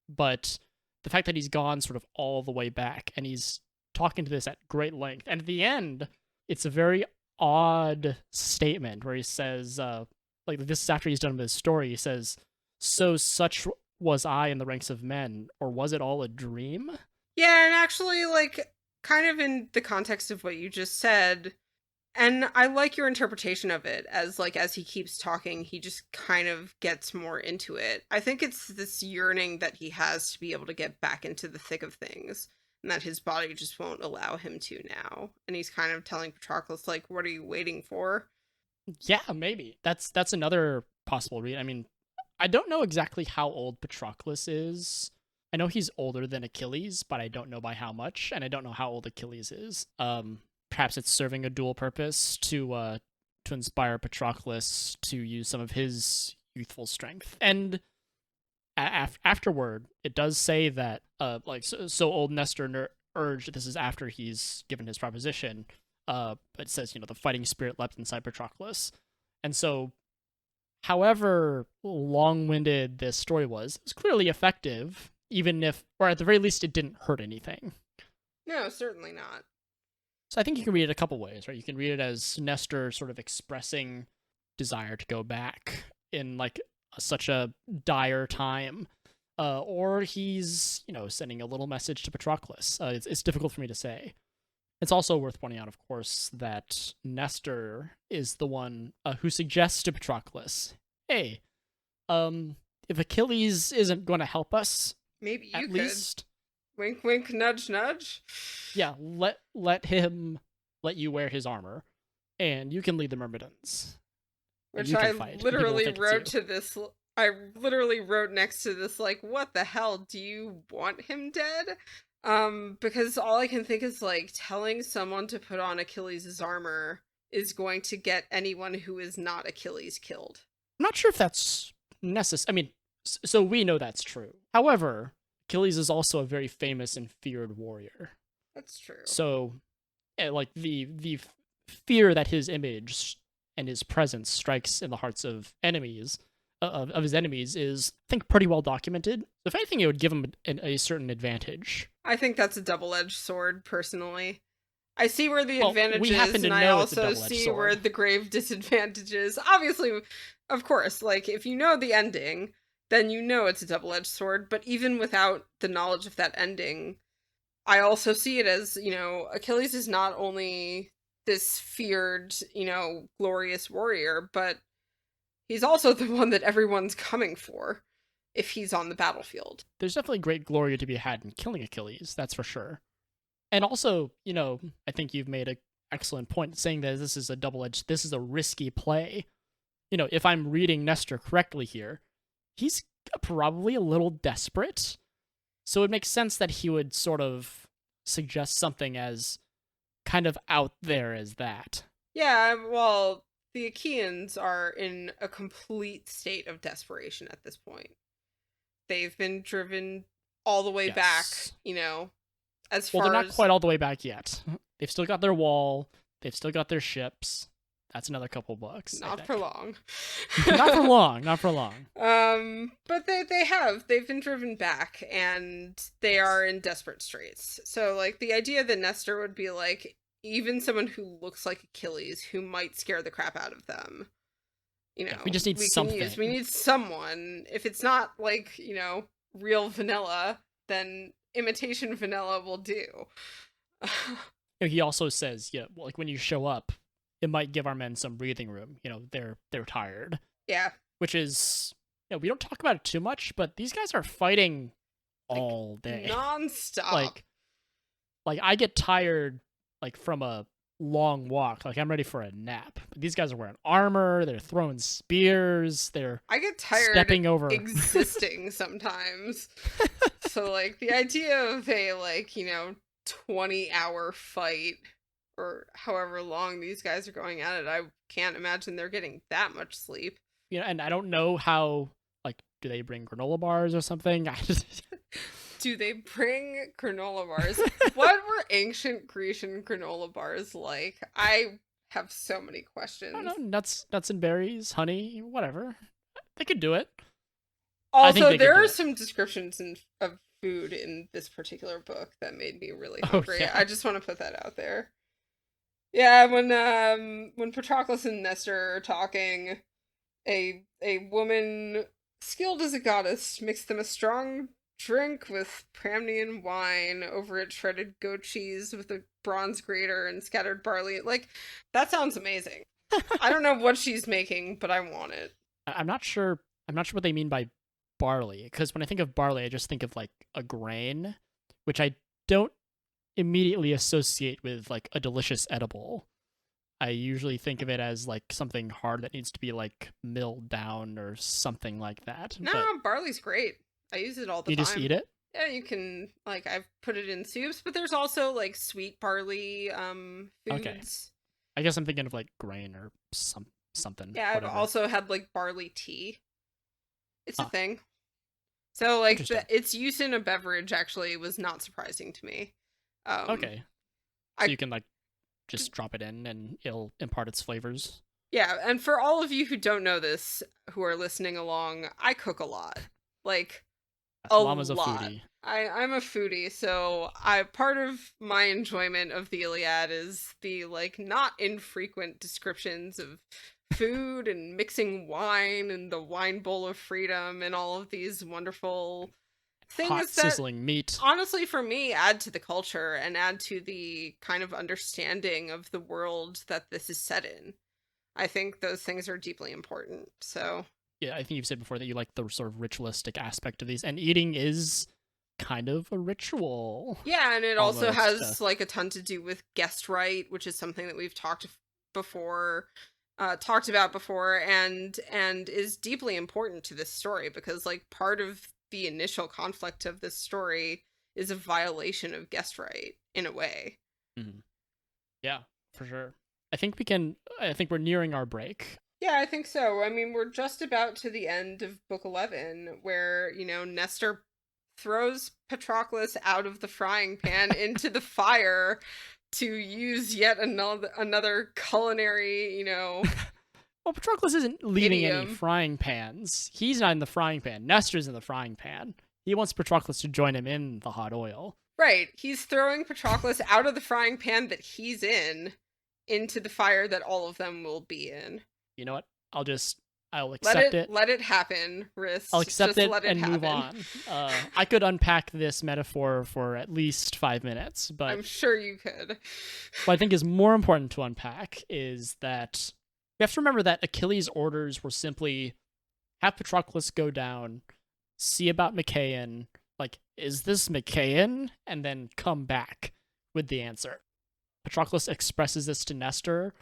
but the fact that he's gone sort of all the way back and he's talking to this at great length, and at the end it's a very odd statement where he says, like, this is after he's done with his story, he says, "So such was I in the ranks of men, or was it all a dream?" Yeah, and actually, like, kind of in the context of what you just said, and I like your interpretation of it as, like, as he keeps talking, he just kind of gets more into it. I think it's this yearning that he has to be able to get back into the thick of things, and that his body just won't allow him to now. And he's kind of telling Patroclus, like, what are you waiting for? Yeah, maybe. That's another possible read. I mean, I don't know exactly how old Patroclus is. I know he's older than Achilles, but I don't know by how much, and I don't know how old Achilles is. Perhaps it's serving a dual purpose to inspire Patroclus to use some of his youthful strength. And afterward, it does say that so old Nestor urged. This is after he's given his proposition. It says, the fighting spirit leapt inside Patroclus. And so, however long-winded this story was, it was clearly effective, even if, or at the very least, it didn't hurt anything. No, certainly not. So I think you can read it a couple ways, right? You can read it as Nestor sort of expressing desire to go back in, like, such a dire time, or he's, sending a little message to Patroclus. It's difficult for me to say. It's also worth pointing out, of course, that Nestor is the one who suggests to Patroclus, hey, if Achilles isn't going to help us, maybe you at could. Least, wink, wink, nudge, nudge. Yeah, let him let you wear his armor, and you can lead the Myrmidons. Which I literally wrote to this. I literally wrote next to this, like, what the hell? Do you want him dead? Because all I can think is, like, telling someone to put on Achilles' armor is going to get anyone who is not Achilles killed. I'm not sure if that's necessary. I mean, so we know that's true. However, Achilles is also a very famous and feared warrior. That's true. So, like, the fear that his image and his presence strikes in the hearts of enemies, of his enemies, is, I think, pretty well documented. If anything, it would give him a certain advantage. I think that's a double-edged sword, personally. I see where the advantage is, and I also see where the grave disadvantage is. Obviously, of course, like, if you know the ending, then you know it's a double-edged sword, but even without the knowledge of that ending, I also see it as, Achilles is not only this feared, glorious warrior, but he's also the one that everyone's coming for if he's on the battlefield. There's definitely great glory to be had in killing Achilles, that's for sure. And also, I think you've made an excellent point saying that this is a risky play. If I'm reading Nestor correctly here, he's probably a little desperate. So it makes sense that he would sort of suggest something as kind of out there as that. Yeah, well, the Achaeans are in a complete state of desperation at this point. They've been driven all the way back, as far as... Well, they're not quite all the way back yet. They've still got their wall. They've still got their ships. That's another couple bucks. Not for long. Not for long. Not for long. But they've been driven back, and they are in desperate straits. So, like, the idea that Nestor would be like, even someone who looks like Achilles, who might scare the crap out of them. You know, we just need something. We need someone. If it's not like, real vanilla, then imitation vanilla will do. He also says, like when you show up, it might give our men some breathing room. They're tired. Yeah. Which is, we don't talk about it too much, but these guys are fighting all day. Non-stop. Like I get tired, like from a long walk. Like I'm ready for a nap. But these guys are wearing armor. They're throwing spears. I get tired stepping over existing sometimes. So like the idea of a 20-hour fight or however long these guys are going at it, I can't imagine they're getting that much sleep. And I don't know how, do they bring granola bars or something? Do they bring granola bars? What were ancient Grecian granola bars like? I have so many questions. I don't know, nuts and berries, honey, whatever. They could do it. Also, there are some descriptions of food in this particular book that made me really hungry. Yeah. I just want to put that out there. Yeah, when Patroclus and Nestor are talking, a woman skilled as a goddess mixed them a strong drink with Pramnian wine over it, shredded goat cheese with a bronze grater and scattered barley. That sounds amazing. I don't know what she's making, but I want it. I'm not sure what they mean by barley, because when I think of barley, I just think of a grain, which I don't immediately associate with a delicious edible. I usually think of it as something hard that needs to be milled down or something like that. No, barley's great. I use it all the time. You just eat it? Yeah, you can I've put it in soups, but there's also sweet barley foods. Okay. I guess I'm thinking of grain or something. Yeah, whatever. I've also had barley tea. It's a thing. So its use in a beverage actually was not surprising to me. Okay. So you can just drop it in and it'll impart its flavors. Yeah, and for all of you who don't know this, who are listening along, I cook a lot. Llama's lot. A foodie. I'm a foodie, so part of my enjoyment of the Iliad is the not infrequent descriptions of food and mixing wine and the wine bowl of freedom and all of these wonderful things hot, sizzling meat. Honestly, for me, add to the culture and add to the kind of understanding of the world that this is set in. I think those things are deeply important. So yeah, I think you've said before that you like the sort of ritualistic aspect of these, and eating is kind of a ritual. Yeah, and it also has a ton to do with guest right, which is something that we've talked about before, and is deeply important to this story, because part of the initial conflict of this story is a violation of guest right in a way. Mm-hmm. Yeah, for sure. I think we're nearing our break. Yeah, I think so. I mean, we're just about to the end of book 11, where, Nestor throws Patroclus out of the frying pan into the fire to use yet another culinary, Well, Patroclus isn't leaving idiom. any frying pans. He's not in the frying pan. Nestor's in the frying pan. He wants Patroclus to join him in the hot oil. Right. He's throwing Patroclus out of the frying pan that he's in into the fire that all of them will be in. You know what? I'll accept it. Let it happen, Wriste. I'll accept it and happen. move on. I could unpack this metaphor for at least 5 minutes, but I'm sure you could. What I think is more important to unpack is that we have to remember that Achilles' orders were simply have Patroclus go down, see about Machaon, is this Machaon? And then come back with the answer. Patroclus expresses this to Nestor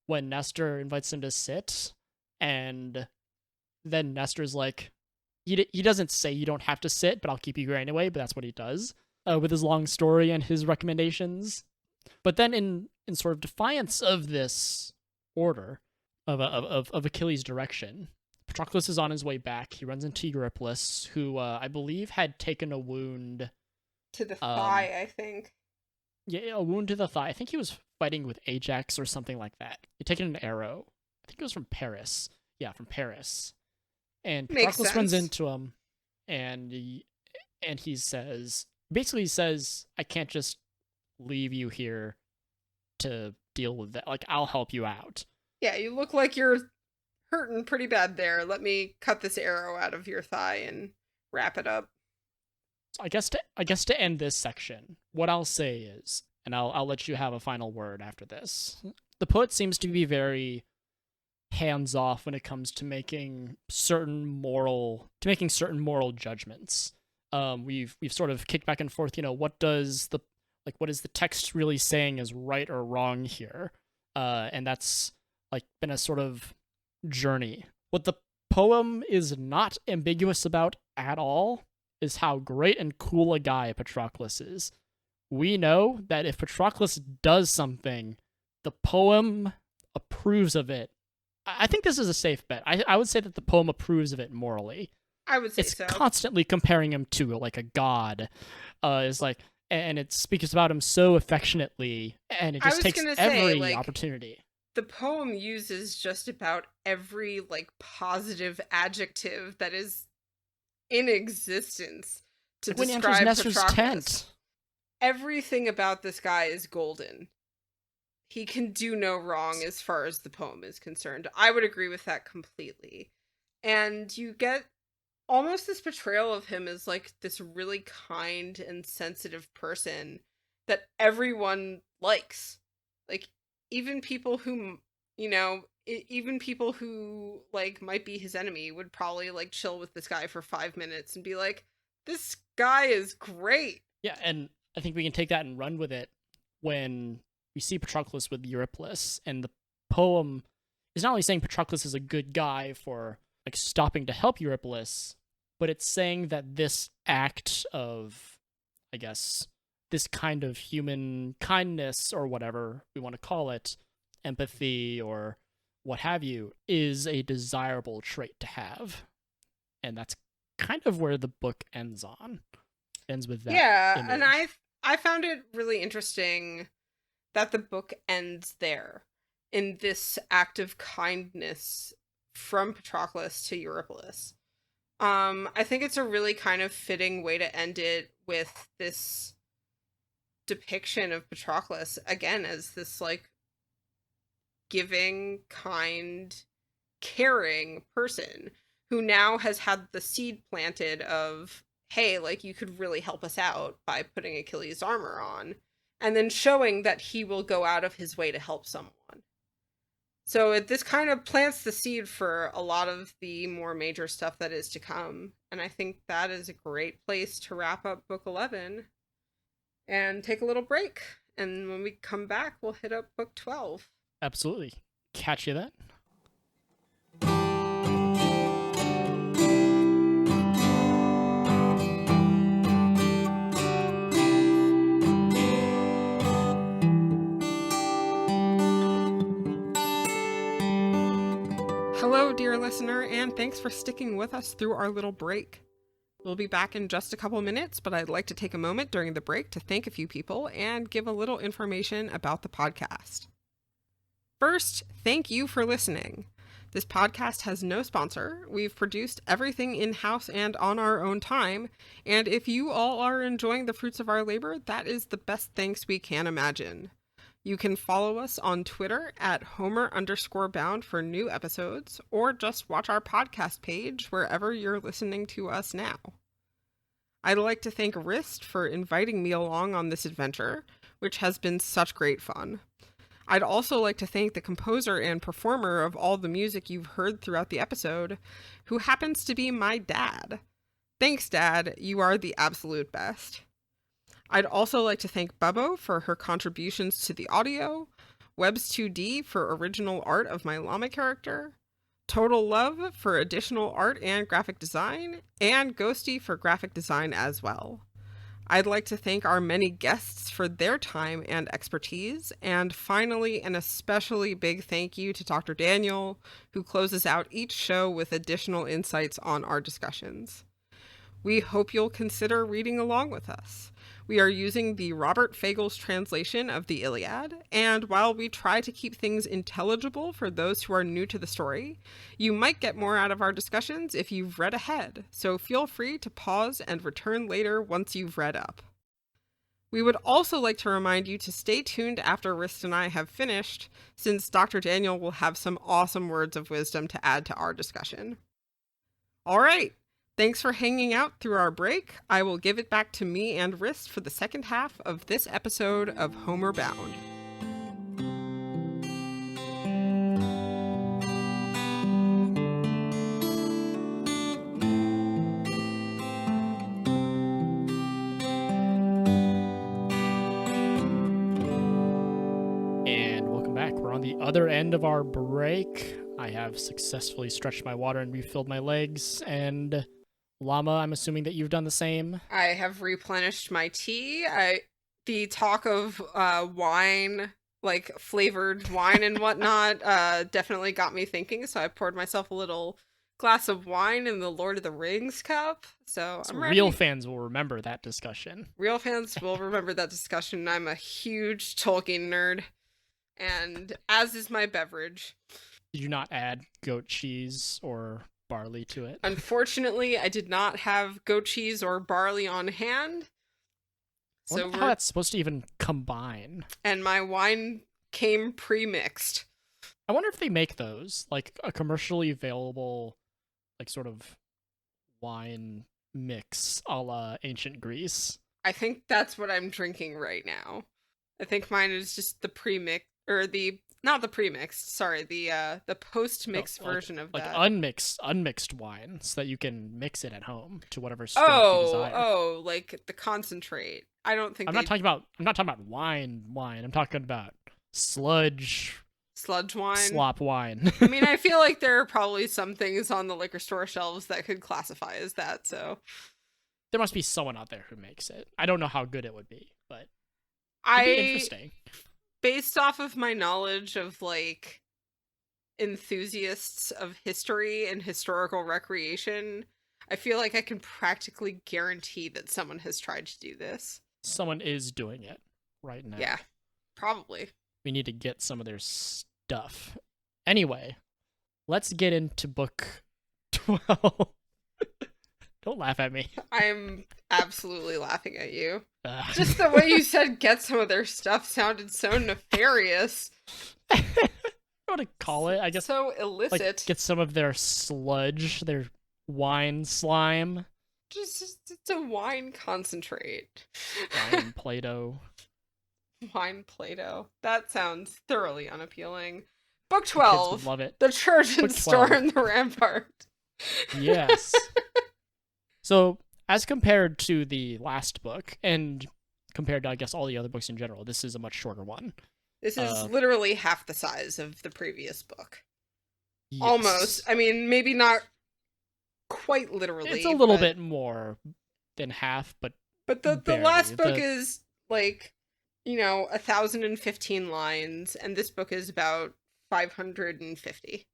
when Nestor invites him to sit, and then Nestor's he doesn't say you don't have to sit, but I'll keep you here anyway, but that's what he does with his long story and his recommendations. But then in sort of defiance of this order of Achilles' direction, Patroclus is on his way back. He runs into Eurypylus, who I believe had taken a wound to the thigh, I think. Yeah, a wound to the thigh. I think he was fighting with Ajax or something like that. He'd taken an arrow. I think it was from Paris. Yeah, from Paris. And Patroclus runs into him, and he says, I can't just leave you here to deal with that. Like, I'll help you out. Yeah, you look like you're hurting pretty bad there. Let me cut this arrow out of your thigh and wrap it up. So I guess to end this section, what I'll say is, and I'll let you have a final word after this. The poet seems to be very hands off when it comes to making certain moral judgments. We've sort of kicked back and forth. What is the text really saying is right or wrong here? And that's like been a sort of journey. What the poem is not ambiguous about at all is how great and cool a guy Patroclus is. We know that if Patroclus does something, the poem approves of it. I think this is a safe bet. I would say that the poem approves of it morally. I would say it's so. Constantly comparing him to like a god. And it speaks about him so affectionately, and it just takes every opportunity. The poem uses just about every like positive adjective that is in existence to describe Nestor's Patroclus. Tent. Everything about this guy is golden. He can do no wrong as far as the poem is concerned. I would agree with that completely. And you get almost this portrayal of him as like this really kind and sensitive person that everyone likes. Like, even people who, even people who like might be his enemy would probably like chill with this guy for 5 minutes and be like, this guy is great. Yeah, and I think we can take that and run with it when we see Patroclus with Eurypylus, and the poem is not only saying Patroclus is a good guy for like stopping to help Eurypylus, but it's saying that this act of, I guess, this kind of human kindness, or whatever we want to call it, empathy or what have you, is a desirable trait to have. And that's kind of where the book ends with that. Yeah, image. And I found it really interesting that the book ends there, in this act of kindness from Patroclus to Eurypylus. I think it's a really kind of fitting way to end it, with this depiction of Patroclus again as this like giving, kind, caring person who now has had the seed planted of, hey, like, you could really help us out by putting Achilles' armor on, and then showing that he will go out of his way to help someone. So this kind of plants the seed for a lot of the more major stuff that is to come. And I think that is a great place to wrap up book 11 and take a little break. And when we come back, we'll hit up book 12. Absolutely. Catch you then. Hello, dear listener, and thanks for sticking with us through our little break. We'll be back in just a couple minutes, but I'd like to take a moment during the break to thank a few people and give a little information about the podcast. First, thank you for listening. This podcast has no sponsor. We've produced everything in-house and on our own time, and if you all are enjoying the fruits of our labor, that is the best thanks we can imagine. You can follow us on Twitter at Homer_bound for new episodes, or just watch our podcast page wherever you're listening to us now. I'd like to thank Wriste for inviting me along on this adventure, which has been such great fun. I'd also like to thank the composer and performer of all the music you've heard throughout the episode, who happens to be my dad. Thanks, Dad. You are the absolute best. I'd also like to thank Bubbo for her contributions to the audio, Webs2D for original art of my llama character, Total Love for additional art and graphic design, and Ghosty for graphic design as well. I'd like to thank our many guests for their time and expertise, and finally, an especially big thank you to Dr. Daniel, who closes out each show with additional insights on our discussions. We hope you'll consider reading along with us. We are using the Robert Fagles translation of the Iliad, and while we try to keep things intelligible for those who are new to the story, you might get more out of our discussions if you've read ahead, so feel free to pause and return later once you've read up. We would also like to remind you to stay tuned after Wriste and I have finished, since Dr. Daniel will have some awesome words of wisdom to add to our discussion. All right. Thanks for hanging out through our break. I will give it back to me and Wriste for the second half of this episode of Homeward Bound. And welcome back. We're on the other end of our break. I have successfully stretched my water and refilled my legs, and Llama, I'm assuming that you've done the same. I have replenished my tea. The talk of wine, like flavored wine and whatnot, definitely got me thinking. So I poured myself a little glass of wine in the Lord of the Rings cup. So I'm ready. Real fans will remember that discussion. Real fans will remember that discussion. I'm a huge Tolkien nerd, and as is my beverage. Did you not add goat cheese or barley to it? Unfortunately, I did not have goat cheese or barley on hand. I wonder how that's supposed to even combine. And my wine came pre-mixed. I wonder if they make those, like a commercially available, like sort of wine mix a la ancient Greece. I think that's what I'm drinking right now. I think mine is just the pre-mix, or not the pre-mixed, sorry, the post-mixed version of that. Like unmixed wine, so that you can mix it at home to whatever strength you desire. Oh, like the concentrate. I don't think I'm not talking about wine. I'm talking about sludge wine, slop wine. I mean, I feel like there are probably some things on the liquor store shelves that could classify as that, so there must be someone out there who makes it. I don't know how good it would be, but it'd be interesting. Based off of my knowledge of like enthusiasts of history and historical recreation, I feel like I can practically guarantee that someone has tried to do this. Someone is doing it right now. Yeah, probably. We need to get some of their stuff. Anyway, let's get into book 12. Don't laugh at me. I'm absolutely laughing at you. Just the way you said get some of their stuff sounded so nefarious. I want to call it, I guess. So illicit. Like, get some of their sludge, their wine slime. Just it's a wine concentrate. Wine Play-Doh. Wine Play-Doh. That sounds thoroughly unappealing. Book 12. Kids would love it. The Trojans storm the rampart. Yes. So, as compared to the last book, and compared to, I guess, all the other books in general, this is a much shorter one. This is literally half the size of the previous book. Yes. Almost. I mean, maybe not quite literally. It's a little bit more than half, but the last book is like, 1,015 lines, and this book is about 550.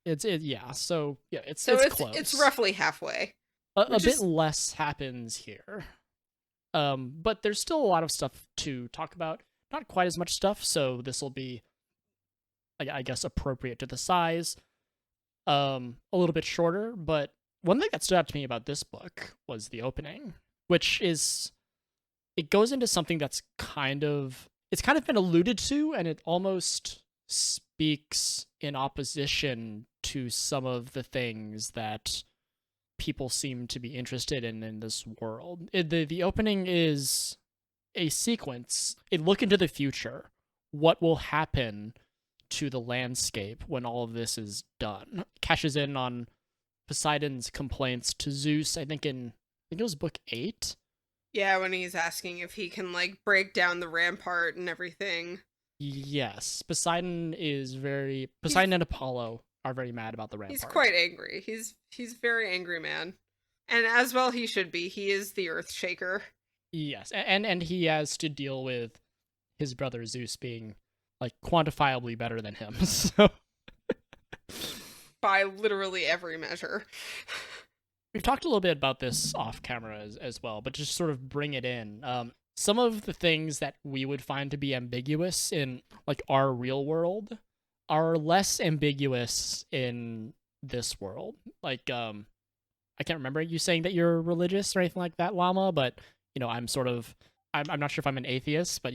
So it's close. It's roughly halfway. A bit less happens here. But there's still a lot of stuff to talk about. Not quite as much stuff, so this will be, I guess, appropriate to the size. A little bit shorter, but one thing that stood out to me about this book was the opening, which is, it goes into something that's it's kind of been alluded to, and it almost speaks in opposition to some of the things that people seem to be interested in this world. The opening is a sequence, a look into the future. What will happen to the landscape when all of this is done? Cashes in on Poseidon's complaints to Zeus, I think it was book 8. Yeah, when he's asking if he can, break down the rampart and everything. Yes, Poseidon and Apollo are very mad about the rampart. He's quite angry. He's a very angry man. And as well he should be. He is the Earth Shaker. Yes, and he has to deal with his brother Zeus being, quantifiably better than him, so... By literally every measure. We've talked a little bit about this off camera as well, but just sort of bring it in. Some of the things that we would find to be ambiguous in, our real world are less ambiguous in this world. I can't remember you saying that you're religious or anything like that, Llama, but, I'm I'm not sure if I'm an atheist, but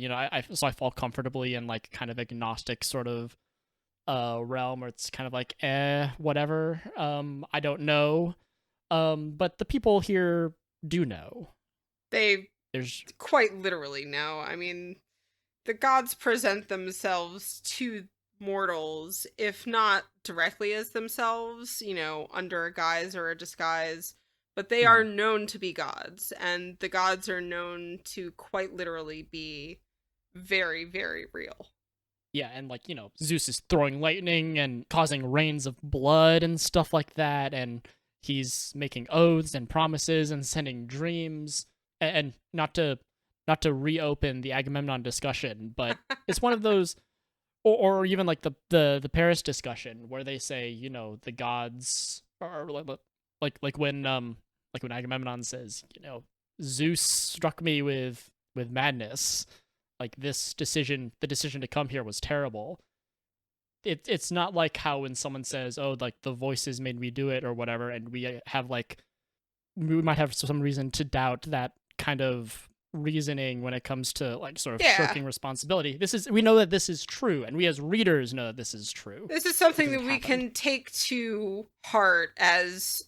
so I fall comfortably in like kind of agnostic sort of realm where it's kind of like whatever. I don't know. But the people here do know. They There's quite literally know. I mean, the gods present themselves to mortals, if not directly as themselves, under a guise or a disguise, but they are known to be gods, and the gods are known to quite literally be very, very real. Yeah, and like, Zeus is throwing lightning and causing rains of blood and stuff like that, and he's making oaths and promises and sending dreams. And not to reopen the Agamemnon discussion, but it's one of those, or even like the Paris discussion where they say, the gods are like when Agamemnon says, Zeus struck me with madness. Like the decision to come here was terrible. It's not like how when someone says, oh, like the voices made me do it or whatever, and we might have some reason to doubt that kind of reasoning when it comes to like sort of shirking responsibility. We know that this is true, and we as readers know that this is true. This is something that we can take to heart as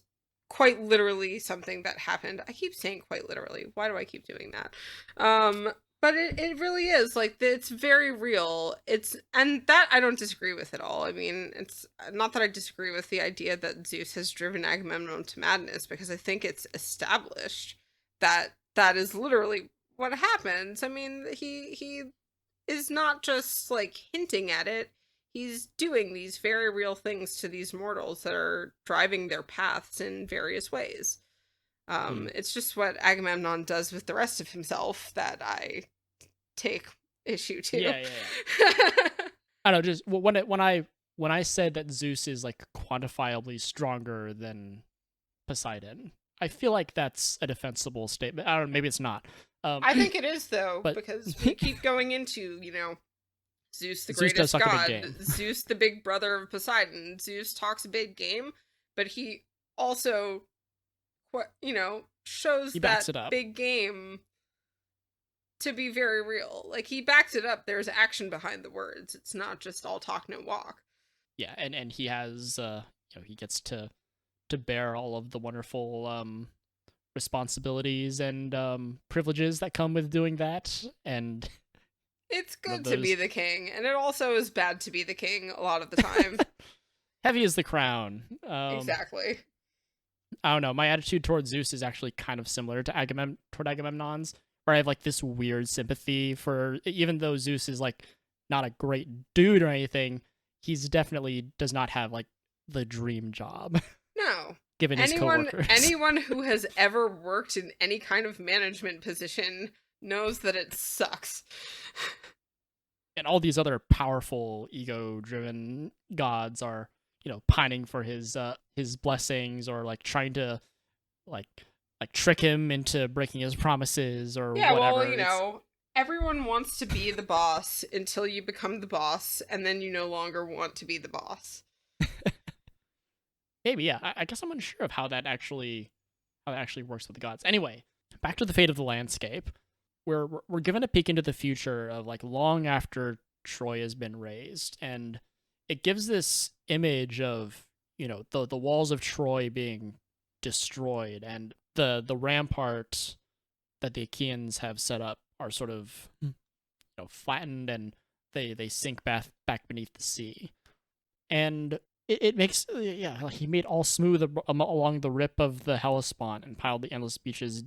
quite literally something that happened. I keep saying quite literally. Why do I keep doing that? But it really is, like, it's very real. And that I don't disagree with at all. I mean, it's not that I disagree with the idea that Zeus has driven Agamemnon to madness, because I think it's established that that is literally what happens. I mean, he is not just, like, hinting at it. He's doing these very real things to these mortals that are driving their paths in various ways. It's just what Agamemnon does with the rest of himself that I take issue to. Yeah. I don't know, just when I said that Zeus is like quantifiably stronger than Poseidon, I feel like that's a defensible statement. I don't know, maybe it's not. I think it is, though, because we keep going into, Zeus the greatest god, Zeus the big brother of Poseidon. Zeus talks a big game, but he also, shows that big game to be very real. Like, he backs it up. There's action behind the words. It's not just all talk, no walk. Yeah, and he has, he gets to bear all of the wonderful responsibilities and privileges that come with doing that, and it's good to be the king, and it also is bad to be the king a lot of the time. Heavy is the crown. Exactly. I don't know. My attitude towards Zeus is actually kind of similar to Agamemnon's, where I have like this weird sympathy for, even though Zeus is like not a great dude or anything, he's definitely does not have like the dream job. No. Given his coworkers. Anyone who has ever worked in any kind of management position knows that it sucks. And all these other powerful, ego-driven gods are, pining for his blessings, or like trying to like trick him into breaking his promises or whatever. Yeah, well, everyone wants to be the boss until you become the boss, and then you no longer want to be the boss. Maybe, yeah. I guess I'm unsure of how that actually works with the gods. Anyway, back to the fate of the landscape. We're given a peek into the future of like long after Troy has been razed, and it gives this image of the walls of Troy being destroyed, and the rampart that the Achaeans have set up are sort of flattened, and they sink back beneath the sea, and it makes he made all smooth along the rip of the Hellespont and piled the endless beaches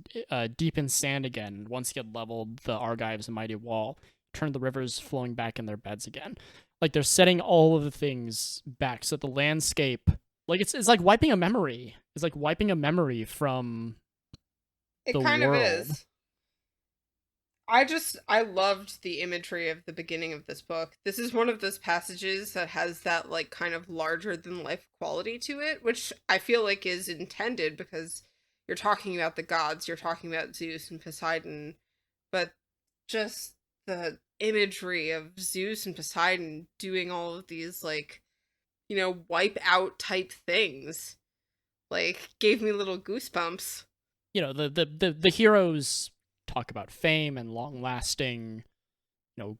deep in sand again. Once he had leveled the Argives' mighty wall, turned the rivers flowing back in their beds again. Like, they're setting all of the things back so that the landscape, like, it's like wiping a memory. It's like wiping a memory from the world. It kind of is. I loved the imagery of the beginning of this book. This is one of those passages that has that, like, kind of larger than life quality to it, which I feel like is intended because you're talking about the gods, you're talking about Zeus and Poseidon, but just the imagery of Zeus and Poseidon doing all of these, like, wipe out type things, like, gave me little goosebumps. The heroes talk about fame and long-lasting,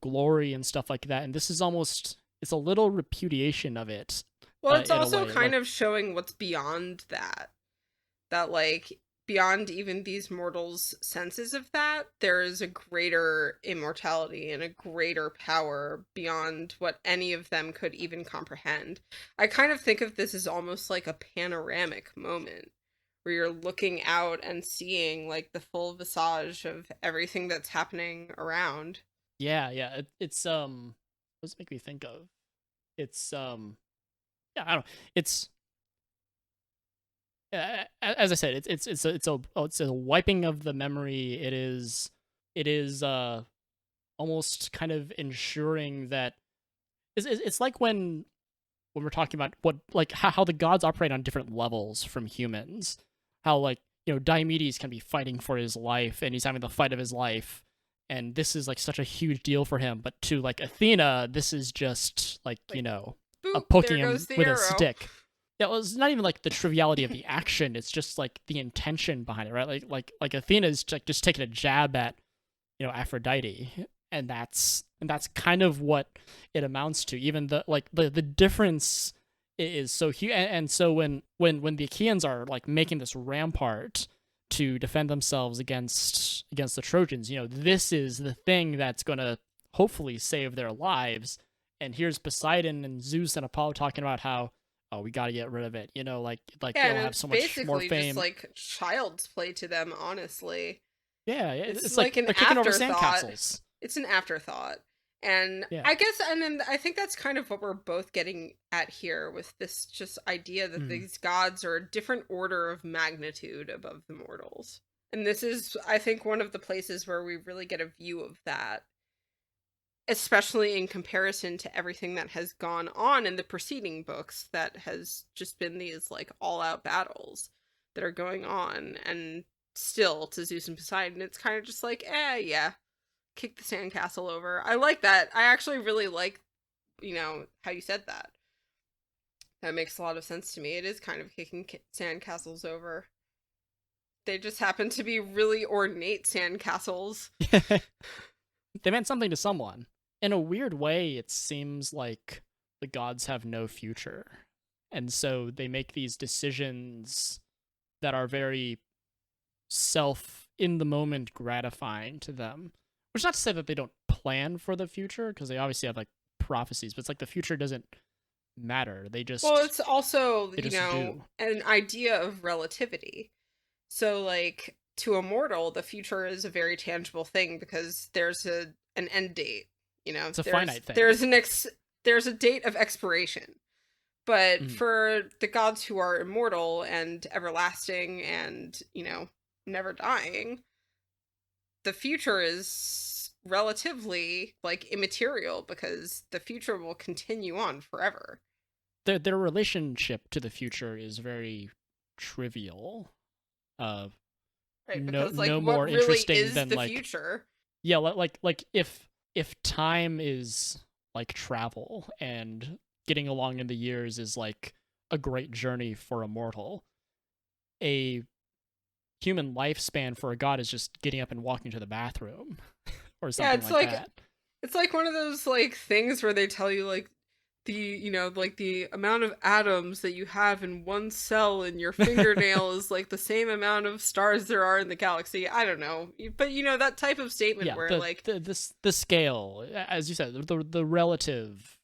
glory and stuff like that. And this is almost, it's a little repudiation of it. Well, it's in a also way. kind of showing what's beyond that. That, like, beyond even these mortals' senses of that, there is a greater immortality and a greater power beyond what any of them could even comprehend. I kind of think of this as almost like a panoramic moment, where you're looking out and seeing, like, the full visage of everything that's happening around. Yeah. It's what does it make me think of? It's yeah, I don't know. It's as I said, it's a wiping of the memory. It is almost kind of ensuring that it's like when we're talking about what, like, how the gods operate on different levels from humans. How, like, Diomedes can be fighting for his life and he's having the fight of his life, and this is like such a huge deal for him. But to, like, Athena, this is just like, boop, poking him with arrow. a stick. Yeah, well, it's not even like the triviality of the action. It's just like the intention behind it, right? Like Athena's just taking a jab at, Aphrodite, and that's kind of what it amounts to. Even the difference is so huge. And so when the Achaeans are, like, making this rampart to defend themselves against the Trojans, this is the thing that's gonna hopefully save their lives. And here's Poseidon and Zeus and Apollo talking about how, oh, we gotta get rid of it. Like Yeah, they'll have so much more fame. Just like child's play to them, honestly. Yeah, it's like like an they're kicking over afterthought. sandcastles. It's an afterthought. And Yeah. I guess, and then I think that's kind of what we're both getting at here with this just idea that these gods are a different order of magnitude above the mortals. And this is, I think, one of the places where we really get a view of that, especially in comparison to everything that has gone on in the preceding books, that has just been these, like, all-out battles that are going on. And still, to Zeus and Poseidon, it's kind of just like, yeah, kick the sandcastle over. I like that. I actually really like, how you said that. That makes a lot of sense to me. It is kind of kicking sandcastles over. They just happen to be really ornate sandcastles. They meant something to someone. In a weird way, it seems like the gods have no future. And so they make these decisions that are very in the moment gratifying to them. Which is not to say that they don't plan for the future, because they obviously have, like, prophecies, but it's like the future doesn't matter. They just... Well, it's also, do. an idea of relativity. So, like, to a mortal, the future is a very tangible thing because there's an end date. It's a finite thing. There's a date of expiration. But for the gods who are immortal and everlasting and, never dying, the future is relatively, like, immaterial because the future will continue on forever. Their relationship to the future is very trivial. Right, because, like, no what more really interesting is than, the like, future? Yeah, like if time is like travel and getting along in the years is like a great journey for a mortal, a human lifespan for a god is just getting up and walking to the bathroom or something that. It's like one of those, like, things where they tell you, like, the amount of atoms that you have in one cell in your fingernail is like the same amount of stars there are in the galaxy. I don't know, but that type of statement where the scale, as you said, the relative.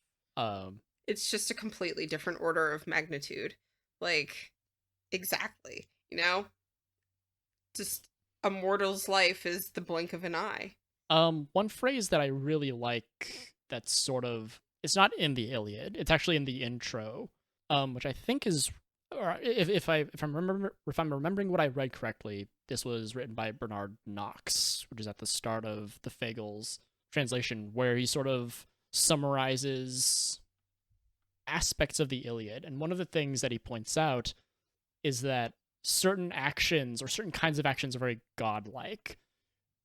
It's just a completely different order of magnitude. Like, exactly, just a mortal's life is the blink of an eye. One phrase that I really like that's sort of, it's not in the Iliad, it's actually in the intro, which I think is, or if I'm remembering what I read correctly, this was written by Bernard Knox, which is at the start of the Fagles translation, where he sort of summarizes aspects of the Iliad. And one of the things that he points out is that certain actions or certain kinds of actions are very godlike,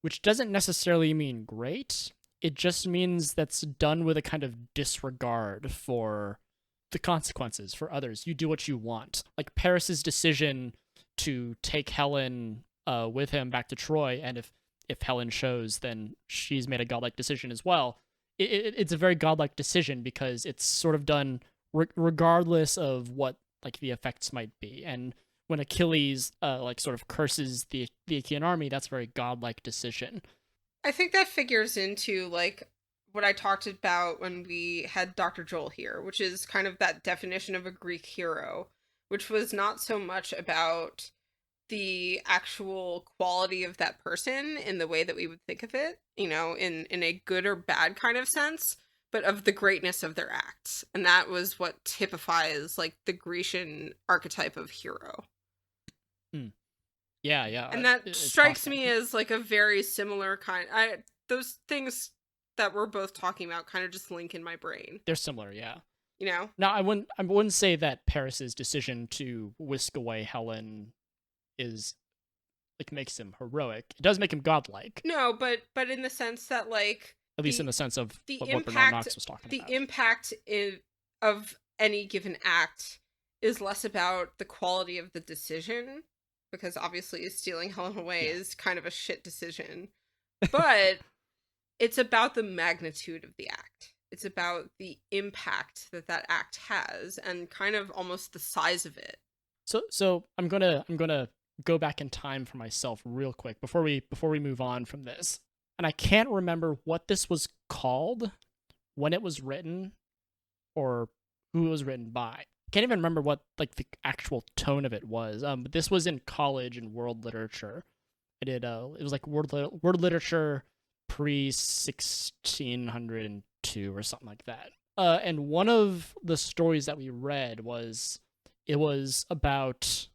which doesn't necessarily mean great. It just means that's done with a kind of disregard for the consequences for others. You do what you want. Like Paris's decision to take Helen with him back to Troy, and if Helen shows, then she's made a godlike decision as well. It's a very godlike decision because it's sort of done regardless of what like the effects might be. And when Achilles like sort of curses the Achaean army, that's a very godlike decision. I think that figures into like what I talked about when we had Dr. Joel here, which is kind of that definition of a Greek hero, which was not so much about the actual quality of that person in the way that we would think of it, in a good or bad kind of sense, but of the greatness of their acts. And that was what typifies like the Grecian archetype of hero. Yeah. And that strikes me as like a very similar kind. Those things that we're both talking about kind of just link in my brain. They're similar, yeah. Now, I wouldn't say that Paris's decision to whisk away Helen is like makes him heroic. It does make him godlike. No, but in the sense that like at least in the sense of what Bernard Knox was talking about. The impact of any given act is less about the quality of the decision, because obviously stealing Helen away is kind of a shit decision. But it's about the magnitude of the act. It's about the impact that act has and kind of almost the size of it. So I'm gonna go back in time for myself real quick before we move on from this. And I can't remember what this was called when it was written or who it was written by. I can't even remember what like the actual tone of it was. But this was in college in world literature. It was like world literature pre 1602 or something like that. And one of the stories that we read was about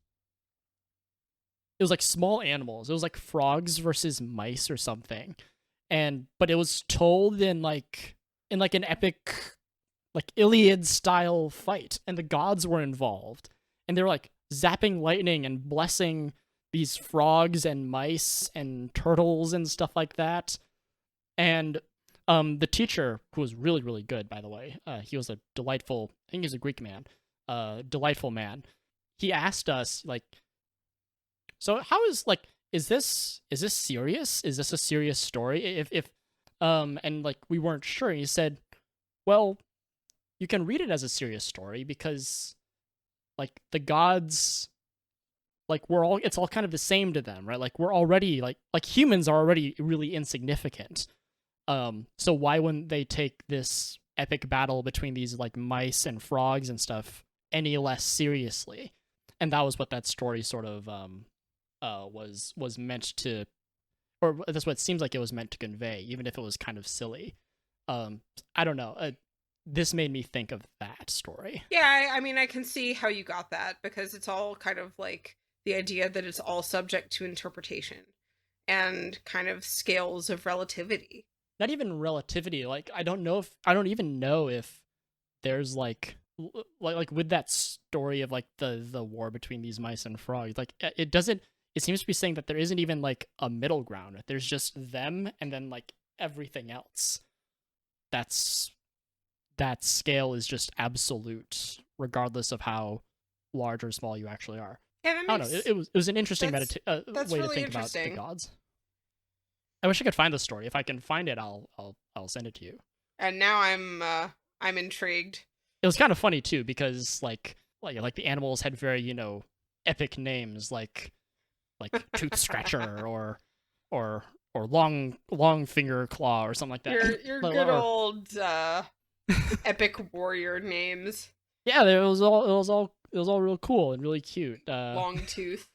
like small animals. It was like frogs versus mice or something. But it was told in like an epic like Iliad style fight, and the gods were involved. And they were like zapping lightning and blessing these frogs and mice and turtles and stuff like that. And the teacher, who was really, really good, by the way, he was a delightful, I think he's a Greek man, delightful man. He asked us, like, so how is, like, is this serious? Is this a serious story? And, like, we weren't sure. And he said, well, you can read it as a serious story because, like, the gods, like, it's all kind of the same to them, right? Like, we're already, like humans are already really insignificant. So why wouldn't they take this epic battle between these like mice and frogs and stuff any less seriously? And that was what that story sort of was meant to, or that's what it seems like it was meant to convey, even if it was kind of silly. I don't know. This made me think of that story. Yeah, I mean, I can see how you got that, because it's all kind of like the idea that it's all subject to interpretation and kind of scales of relativity. Not even relativity. Like, I don't even know if there's like with that story of like the war between these mice and frogs. Like, it seems to be saying that there isn't even like a middle ground. There's just them and then like everything else. That scale is just absolute, regardless of how large or small you actually are. Yeah, I don't know. It was an interesting way really to think about the gods. I wish I could find the story. If I can find it, I'll send it to you. And now I'm intrigued. It was kind of funny too, because like the animals had very, epic names like Tooth Scratcher or long finger claw or something like that. Your good old epic warrior names. Yeah, it was all real cool and really cute. Long Tooth.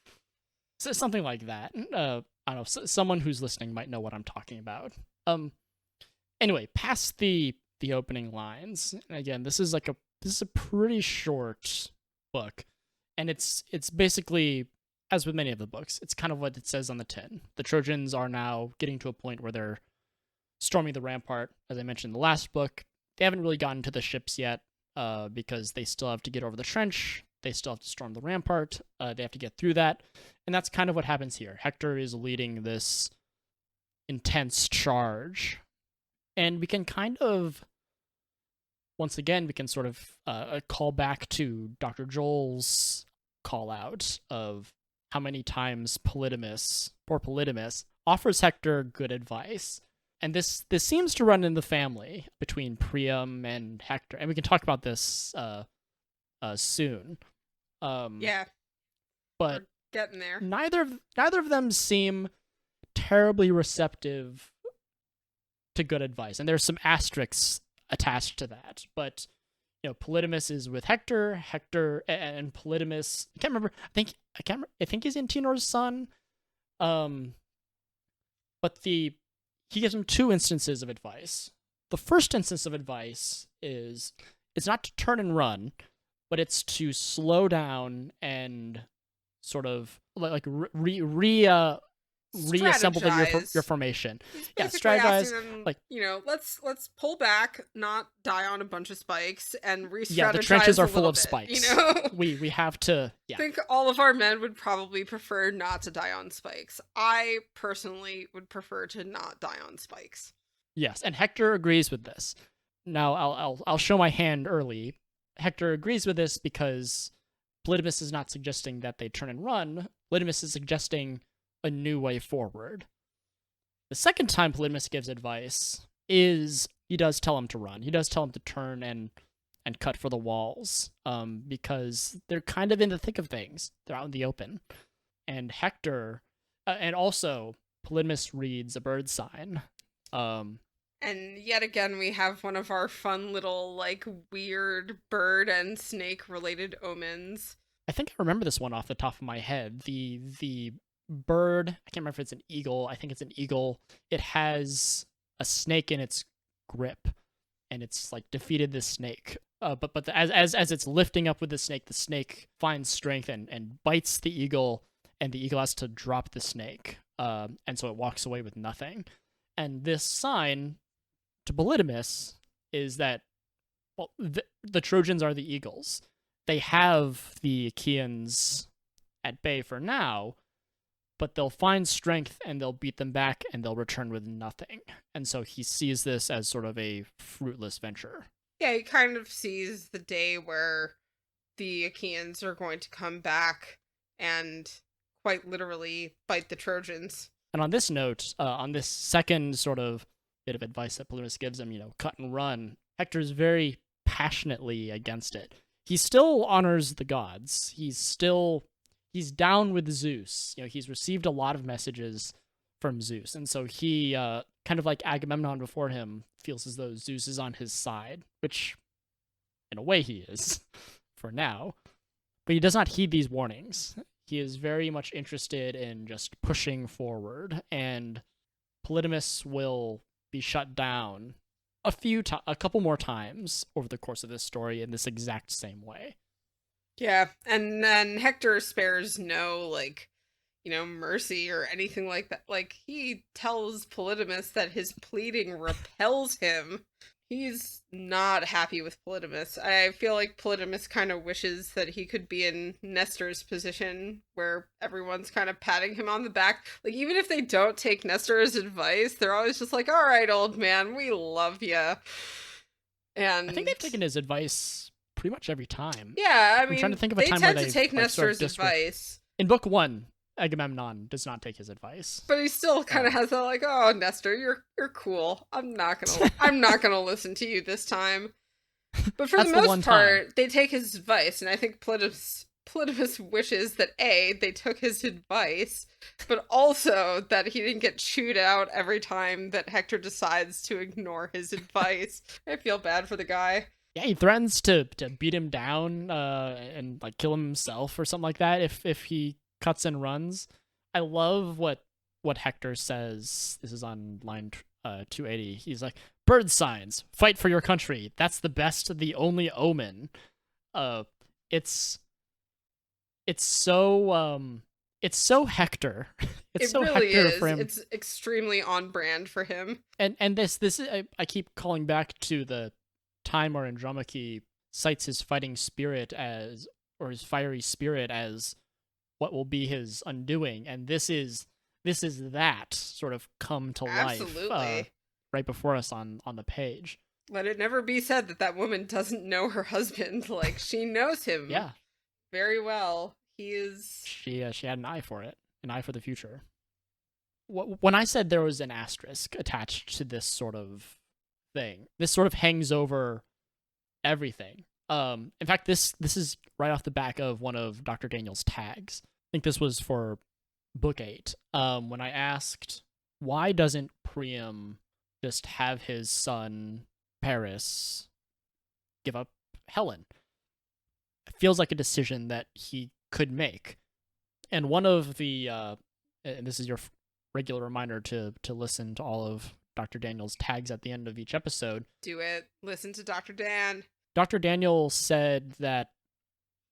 Something like that. I don't know. Someone who's listening might know what I'm talking about. Anyway, past the opening lines. And again, this is a pretty short book, and it's basically, as with many of the books, it's kind of what it says on the tin. The Trojans are now getting to a point where they're storming the rampart. As I mentioned in the last book, they haven't really gotten to the ships yet, because they still have to get over the trench. They still have to storm the rampart. They have to get through that. And that's kind of what happens here. Hector is leading this intense charge. And we can kind of, once again, we can sort of call back to Dr. Joel's call out of how many times poor Polydamas, offers Hector good advice. And this seems to run in the family between Priam and Hector. And we can talk about this soon. Yeah. But we're getting there. Neither of them seem terribly receptive to good advice. And there's some asterisks attached to that. But Polydamas is with Hector and Polydamas, I can't remember. I think he's Antenor's son. But he gives him two instances of advice. The first instance of advice is it's not to turn and run, but it's to slow down and sort of like reassemble your formation. Yeah, strategize. Them, let's pull back, not die on a bunch of spikes, and re-strategize. Yeah, the trenches are full of bit, spikes. We have to. Yeah. I think all of our men would probably prefer not to die on spikes. I personally would prefer to not die on spikes. Yes, and Hector agrees with this. Now I'll show my hand early. Hector agrees with this because Polydamas is not suggesting that they turn and run. Polydamas is suggesting a new way forward. The second time Polydamas gives advice is he does tell him to run. He does tell him to turn and cut for the walls, because they're kind of in the thick of things. They're out in the open. And Hector, and also Polydamas reads a bird sign. And yet again, we have one of our fun little, weird bird and snake related omens. I think I remember this one off the top of my head. The bird, I can't remember if it's an eagle. I think it's an eagle. It has a snake in its grip, and it's defeated this snake. But as it's lifting up with the snake finds strength and bites the eagle, and the eagle has to drop the snake. And so it walks away with nothing. And this sign to Polydamas is that, well, the Trojans are the eagles. They have the Achaeans at bay for now, but they'll find strength and they'll beat them back and they'll return with nothing. And so he sees this as sort of a fruitless venture. Yeah, he kind of sees the day where the Achaeans are going to come back and quite literally bite the Trojans. And on this note, on this second sort of bit of advice that Polydamas gives him, cut and run, Hector is very passionately against it. He still honors the gods. He's down with Zeus. He's received a lot of messages from Zeus. And so he, kind of like Agamemnon before him, feels as though Zeus is on his side, which in a way he is for now. But he does not heed these warnings. He is very much interested in just pushing forward, and Polydamas will be shut down a couple more times over the course of this story in this exact same way. Yeah, and then Hector spares no, mercy or anything like that. He tells Polydamas that his pleading repels him. He's not happy with Polydamas. I feel like Polydamas kind of wishes that he could be in Nestor's position, where everyone's kind of patting him on the back. Even if they don't take Nestor's advice, they're always just all right, old man, we love you. And I think they've taken his advice pretty much every time. Yeah, I mean, I'm trying to think of a time they where tend to take Nestor's advice. In book 1, Agamemnon does not take his advice, but he still kind of has that oh, Nestor, you're cool. I'm not gonna listen to you this time. But for the most part, they take his advice, and I think Polydamas wishes that they took his advice, but also that he didn't get chewed out every time that Hector decides to ignore his advice. I feel bad for the guy. Yeah, he threatens to beat him down and kill himself or something like that if he cuts and runs. I love what Hector says. This is on line 280. He's like, bird signs, fight for your country. That's the best, the only omen. It's so Hector. It so really Hector is. for him. It's extremely on brand for him. And this I keep calling back to the time where Andromache cites his fighting spirit or his fiery spirit as what will be his undoing, and this is that sort of come to life right before us on the page. Let it never be said that woman doesn't know her husband. She knows him very well. He is... She had an eye for it, an eye for the future. when I said there was an asterisk attached to this sort of thing, this sort of hangs over everything. In fact, this is right off the back of one of Dr. Daniel's tags. I think this was for book 8. When I asked, why doesn't Priam just have his son Paris give up Helen? It feels like a decision that he could make. And one of the, and this is your regular reminder to listen to all of Dr. Daniel's tags at the end of each episode. Do it. Listen to Dr. Dan. Dr. Daniel said that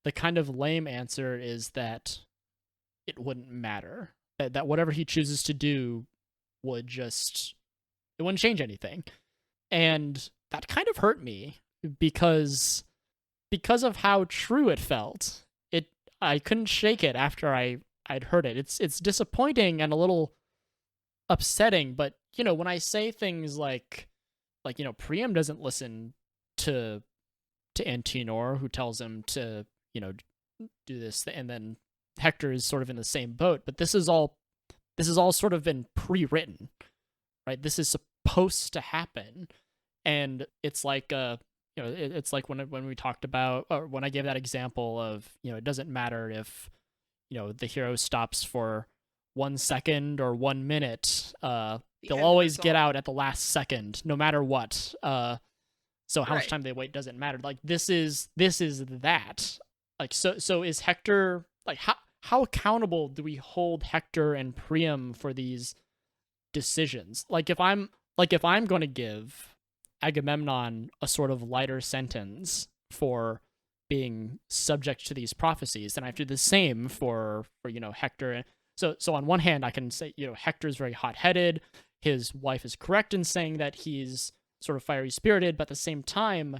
the kind of lame answer is that it wouldn't matter. That whatever he chooses to do would it wouldn't change anything. And that kind of hurt me because of how true it felt. I couldn't shake it after I'd heard it. It's disappointing and a little upsetting, but when I say things like Priam doesn't listen to Antenor, who tells him to do this, and then Hector is sort of in the same boat, but this is all sort of been pre-written, right? This is supposed to happen, and it's like it's like when we talked about, or when I gave that example of it doesn't matter if the hero stops for 1 second or 1 minute, they'll always get out at the last second, no matter what. So how much time they wait doesn't matter. Like this is that. Like so is Hector, like how accountable do we hold Hector and Priam for these decisions? Like if I'm going to give Agamemnon a sort of lighter sentence for being subject to these prophecies, then I have to do the same for Hector. So on one hand, I can say Hector's very hot-headed. His wife is correct in saying that he's sort of fiery spirited, but at the same time,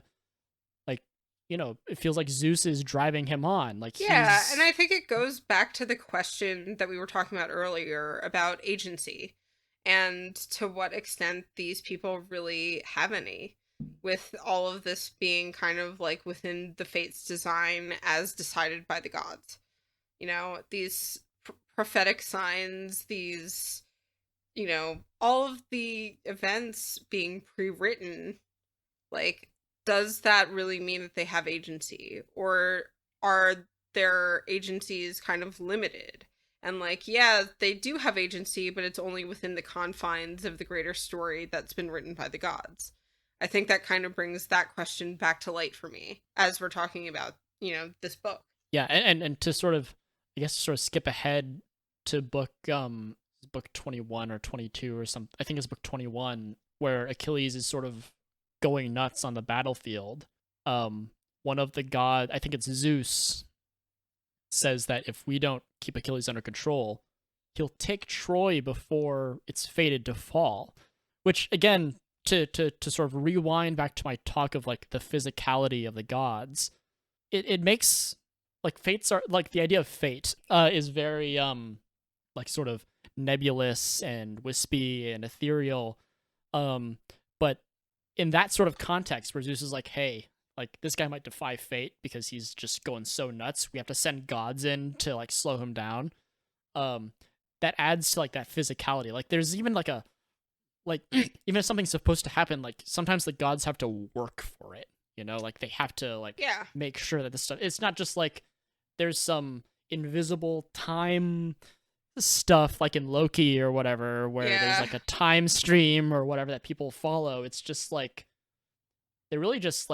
it feels like Zeus is driving him on. And I think it goes back to the question that we were talking about earlier about agency and to what extent these people really have any, with all of this being kind of like within the fate's design as decided by the gods. These prophetic signs, these all of the events being pre-written, does that really mean that they have agency, or are their agencies kind of limited? And they do have agency, but it's only within the confines of the greater story that's been written by the gods. I think that kind of brings that question back to light for me as we're talking about, this book. Yeah, and to sort of skip ahead to book 21 or 22 or something. I think it's book 21, where Achilles is sort of going nuts on the battlefield. One of the gods, I think it's Zeus, says that if we don't keep Achilles under control, he'll take Troy before it's fated to fall. Which, again, to sort of rewind back to my talk of the physicality of the gods, it makes fates are the idea of fate is very sort of nebulous and wispy and ethereal, but in that sort of context where Zeus is hey, this guy might defy fate because he's just going so nuts, we have to send gods in to slow him down, that adds to that physicality. There's even even if something's supposed to happen, sometimes the gods have to work for it, they have to make sure that this stuff, it's not just there's some invisible time stuff in Loki or whatever, where there's a time stream or whatever that people follow. It's just they're really just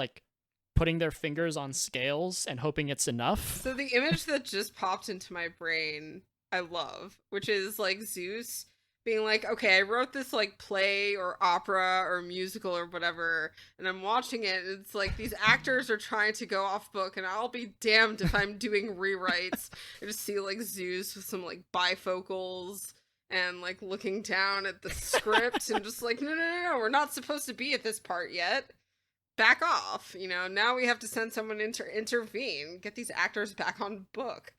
putting their fingers on scales and hoping it's enough. So the image that just popped into my brain, I love, which is Zeus being okay, I wrote this play or opera or musical or whatever, and I'm watching it, and it's these actors are trying to go off book, and I'll be damned if I'm doing rewrites. I just see Zeus with some bifocals and looking down at the script and just no, we're not supposed to be at this part yet. Back off, now we have to send someone to intervene, get these actors back on book.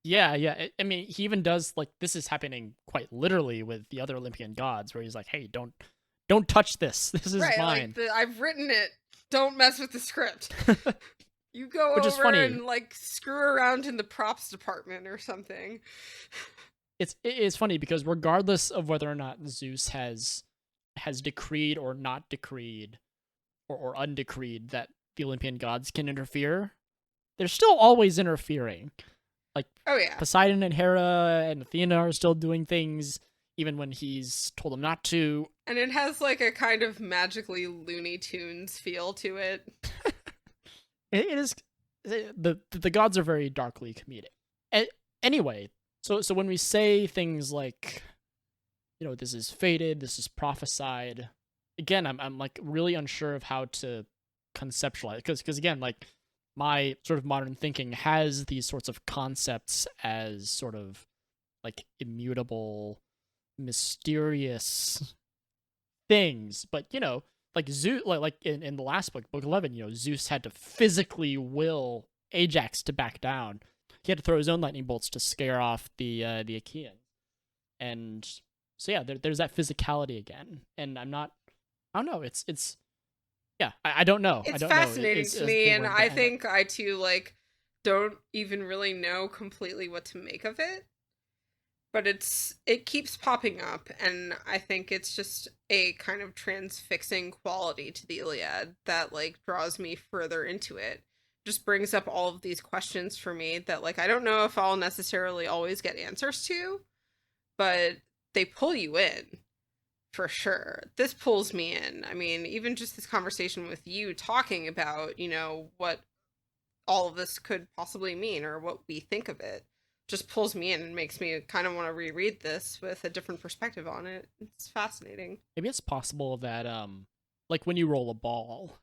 Yeah. I mean, he even does this is happening quite literally with the other Olympian gods, where he's hey, don't touch this. This is mine. I've written it. Don't mess with the script. You go Which over is funny. and screw around in the props department or something. it's funny because regardless of whether or not Zeus has decreed or not decreed or undecreed that the Olympian gods can interfere, they're still always interfering. Like, oh yeah, Poseidon and Hera and Athena are still doing things even when he's told them not to. And it has like a kind of magically Looney Tunes feel to it. It is, the gods are very darkly comedic. Anyway, so when we say things like, this is fated, this is prophesied, again, I'm like really unsure of how to conceptualize it, because again, like, my sort of modern thinking has these sorts of concepts as sort of like immutable, mysterious things, but like Zeus, like in the last book 11, Zeus had to physically will Ajax to back down. He had to throw his own lightning bolts to scare off the Achaeans, and so yeah, there's that physicality again, and I don't know. It's yeah, I don't know. It's I don't fascinating know. to me, and I think I too like don't even really know completely what to make of it. But it keeps popping up, and I think it's just a kind of transfixing quality to the Iliad that like draws me further into it. Just brings up all of these questions for me that like I don't know if I'll necessarily always get answers to, but they pull you in. For sure. This pulls me in. I mean, even just this conversation with you talking about, what all of this could possibly mean or what we think of it just pulls me in and makes me kind of want to reread this with a different perspective on it. It's fascinating. Maybe it's possible that, like when you roll a ball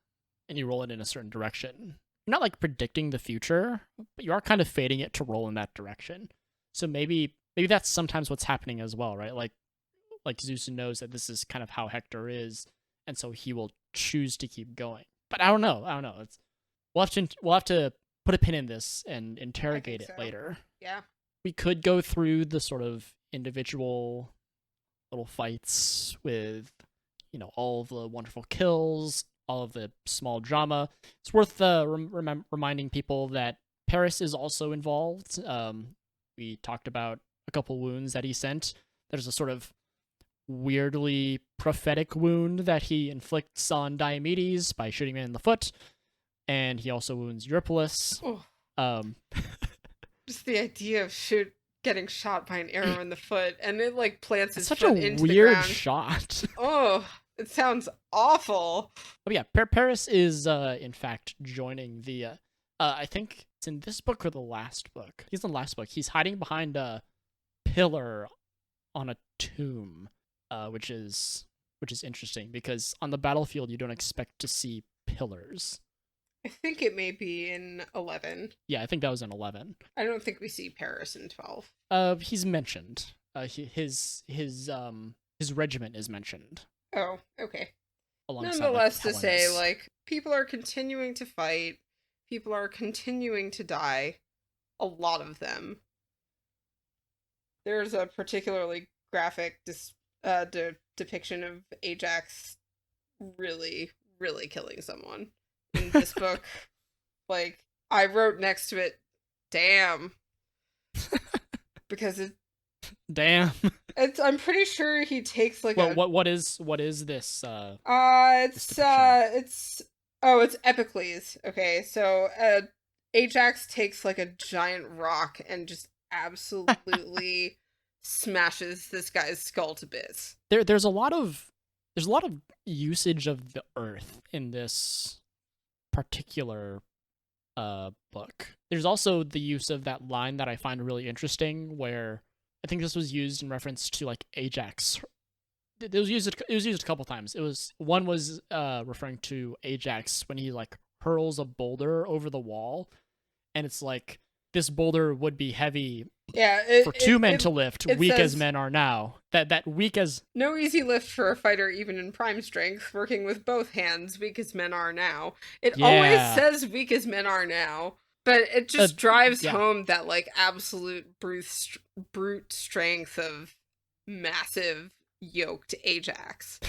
and you roll it in a certain direction, you're not like predicting the future, but you are kind of fading it to roll in that direction. So maybe that's sometimes what's happening as well, right? Like Zeus knows that this is kind of how Hector is, and so he will choose to keep going. But I don't know. We'll have to put a pin in this and interrogate it later. Yeah. We could go through the sort of individual little fights with, all of the wonderful kills, all of the small drama. It's worth reminding people that Paris is also involved. We talked about a couple wounds that he sent. There's a sort of weirdly prophetic wound that he inflicts on Diomedes by shooting him in the foot, and he also wounds Eurypylus. Just the idea of getting shot by an arrow in the foot, and it like plants his foot into the ground. Such a weird shot. Oh, it sounds awful. But yeah, Paris is in fact joining the. I think it's in this book or the last book. He's in the last book. He's hiding behind a pillar on a tomb. Which is interesting because on the battlefield you don't expect to see pillars. I think it may be in 11. Yeah, I think that was in 11. I don't think we see Paris in 12. He's mentioned. His regiment is mentioned. Oh, okay. Nonetheless, to say, like, people are continuing to fight. People are continuing to die. A lot of them. There's a particularly graphic depiction of Ajax really, really killing someone in this book. Like, I wrote next to it, "Damn," because damn. I'm pretty sure he takes like what is this? It's Epicles. Okay, so Ajax takes like a giant rock and just absolutely smashes this guy's skull to bits. There's a lot of usage of the earth in this particular book. There's also the use of that line that I find really interesting, where I think this was used in reference to like Ajax. It was used a couple times. One was referring to Ajax when he like hurls a boulder over the wall, and it's like this boulder would be heavy for two men to lift, weak as men are now. That weak as... No easy lift for a fighter even in prime strength, working with both hands, weak as men are now. It always says weak as men are now, but it just drives home that like absolute brute strength of massive yoked Ajax.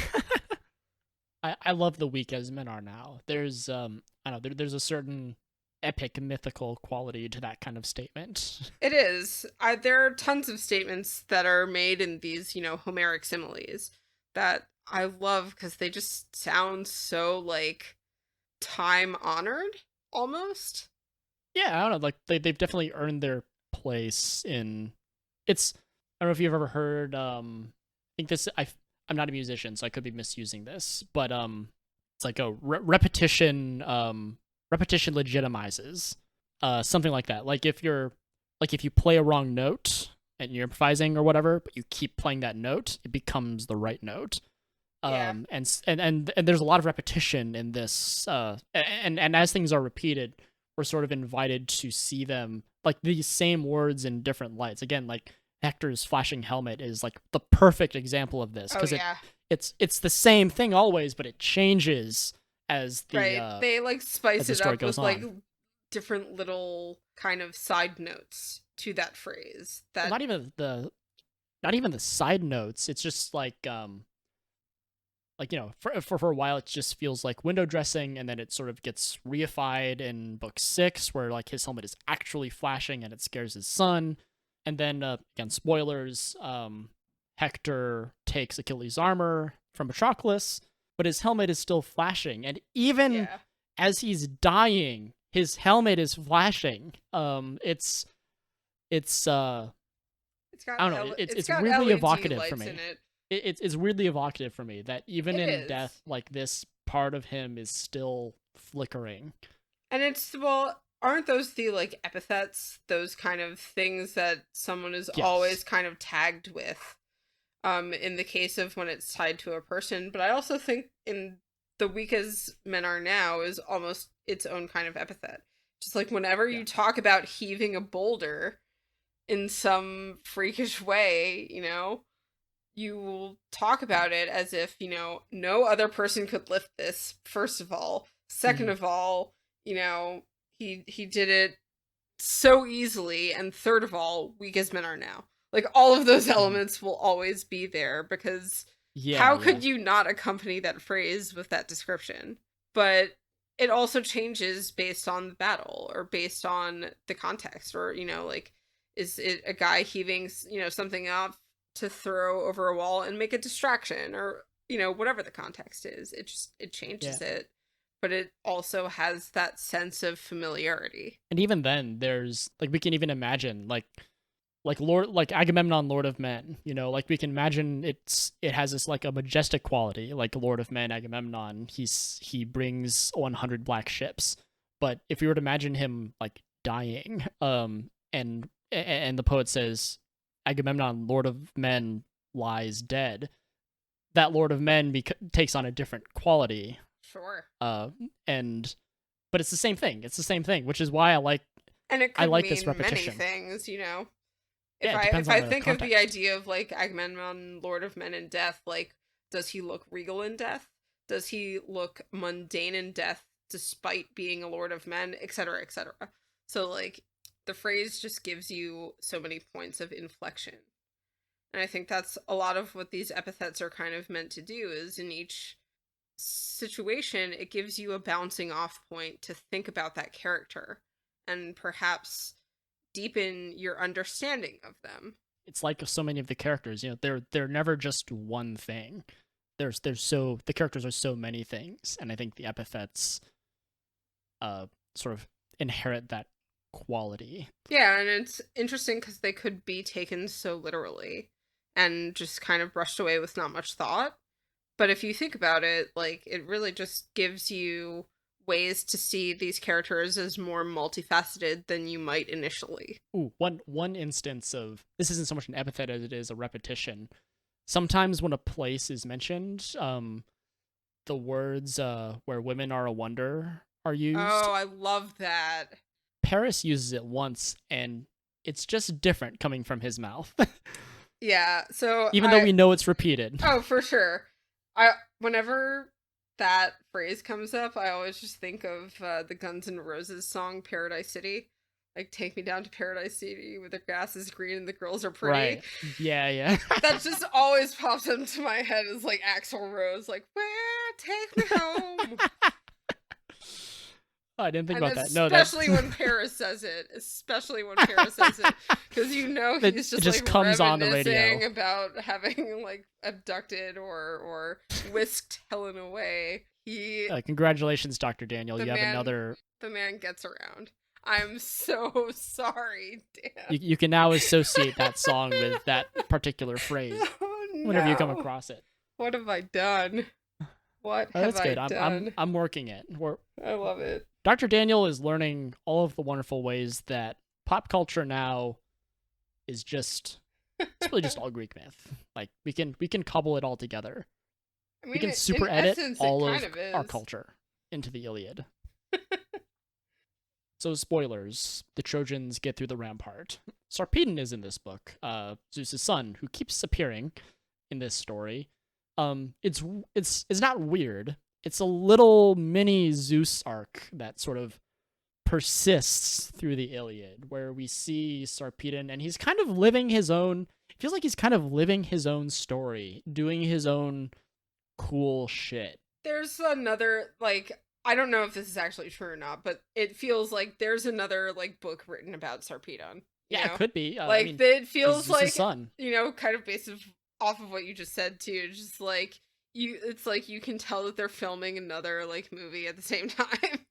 I love the weak as men are now. There's there's a certain epic mythical quality to that kind of statement. It is. There are tons of statements that are made in these, Homeric similes that I love because they just sound so like time honored almost. Yeah, I don't know. Like they've definitely earned their place in. It's. I don't know if you've ever heard. I think this. I'm not a musician, so I could be misusing this, but it's like a repetition. Repetition legitimizes. Something like that. Like if you play a wrong note and you're improvising or whatever, but you keep playing that note, it becomes the right note. Yeah. And there's a lot of repetition in this. And as things are repeated, we're sort of invited to see them like these same words in different lights. Again, like Hector's flashing helmet is like the perfect example of this because it's the same thing always, but it changes as the right. They like spice it up with like on. Different little kind of side notes to that phrase. That not even the side notes. It's just like for a while it just feels like window dressing, and then it sort of gets reified in book 6 where like his helmet is actually flashing and it scares his son. And then again, spoilers, Hector takes Achilles' armor from Patroclus, but his helmet is still flashing, and even as he's dying, his helmet is flashing. It's I don't know. It's weirdly evocative for me. It's weirdly evocative for me that even in death, like this part of him is still flickering. And aren't those the like epithets, those kind of things that someone is always kind of tagged with? In the case of when it's tied to a person, but I also think in the Weak as Men Are Now is almost its own kind of epithet. Just like whenever you talk about heaving a boulder in some freakish way, you will talk about it as if, no other person could lift this, first of all. Second of all, he did it so easily. And third of all, Weak as Men Are Now. Like, all of those elements will always be there because how could you not accompany that phrase with that description? But it also changes based on the battle or based on the context or, like, is it a guy heaving, something up to throw over a wall and make a distraction or, whatever the context is. It changes it. But it also has that sense of familiarity. And even then, there's, like, we can even imagine, like Agamemnon, Lord of Men, like we can imagine it has this like a majestic quality, like Lord of Men, Agamemnon, he brings 100 black ships. But if you were to imagine him like dying, and the poet says Agamemnon, Lord of Men, lies dead, that Lord of Men takes on a different quality. Sure. But it's the same thing. It's the same thing, which is why I like this repetition. Many things, If I think of the idea of like Agamemnon, Lord of Men in death, like, does he look regal in death? Does he look mundane in death despite being a Lord of Men, etc., etc.? So like the phrase just gives you so many points of inflection. And I think that's a lot of what these epithets are kind of meant to do, is in each situation it gives you a bouncing off point to think about that character and perhaps deepen your understanding of them. It's like so many of the characters, they're never just one thing. The characters are so many things, and I think the epithets sort of inherit that quality. Yeah, and it's interesting because they could be taken so literally and just kind of brushed away with not much thought. But if you think about it, like, it really just gives you ways to see these characters as more multifaceted than you might initially. Ooh, one instance of this isn't so much an epithet as it is a repetition. Sometimes when a place is mentioned, the words "where women are a wonder" are used. Oh, I love that. Paris uses it once, and it's just different coming from his mouth. Yeah, so even though we know it's repeated. Oh, for sure. Whenever that phrase comes up, I always just think of the Guns N' Roses song Paradise City. Like, take me down to Paradise City where the grass is green and the girls are pretty. Right. Yeah. That just always pops into my head as like Axl Rose, like, where, take me home. I didn't think and about that. No, especially when Paris says it. Especially when Paris says it, because he's just like comes on the reminiscing radio about having like abducted or whisked Helen away. Congratulations, Dr. Daniel. You have another. The man gets around. I'm so sorry, Dan. You can now associate that song with that particular phrase whenever you come across it. What have I done? What have I done? I'm working it. I love it. Dr. Daniel is learning all of the wonderful ways that pop culture now is just it's really just all Greek myth. Like we can cobble it all together. I mean, we can super edit all of our culture into the Iliad. So spoilers, the Trojans get through the rampart. Sarpedon is in this book, Zeus's son, who keeps appearing in this story. It's not weird. It's a little mini Zeus arc that sort of persists through the Iliad, where we see Sarpedon, and he's kind of living his own. It feels like he's kind of living his own story, doing his own cool shit. There's another I don't know if this is actually true or not, but it feels like there's another book written about Sarpedon. Yeah, it could be. It feels like son. Kind of based off of what you just said too. Just it's like you can tell that they're filming another movie at the same time.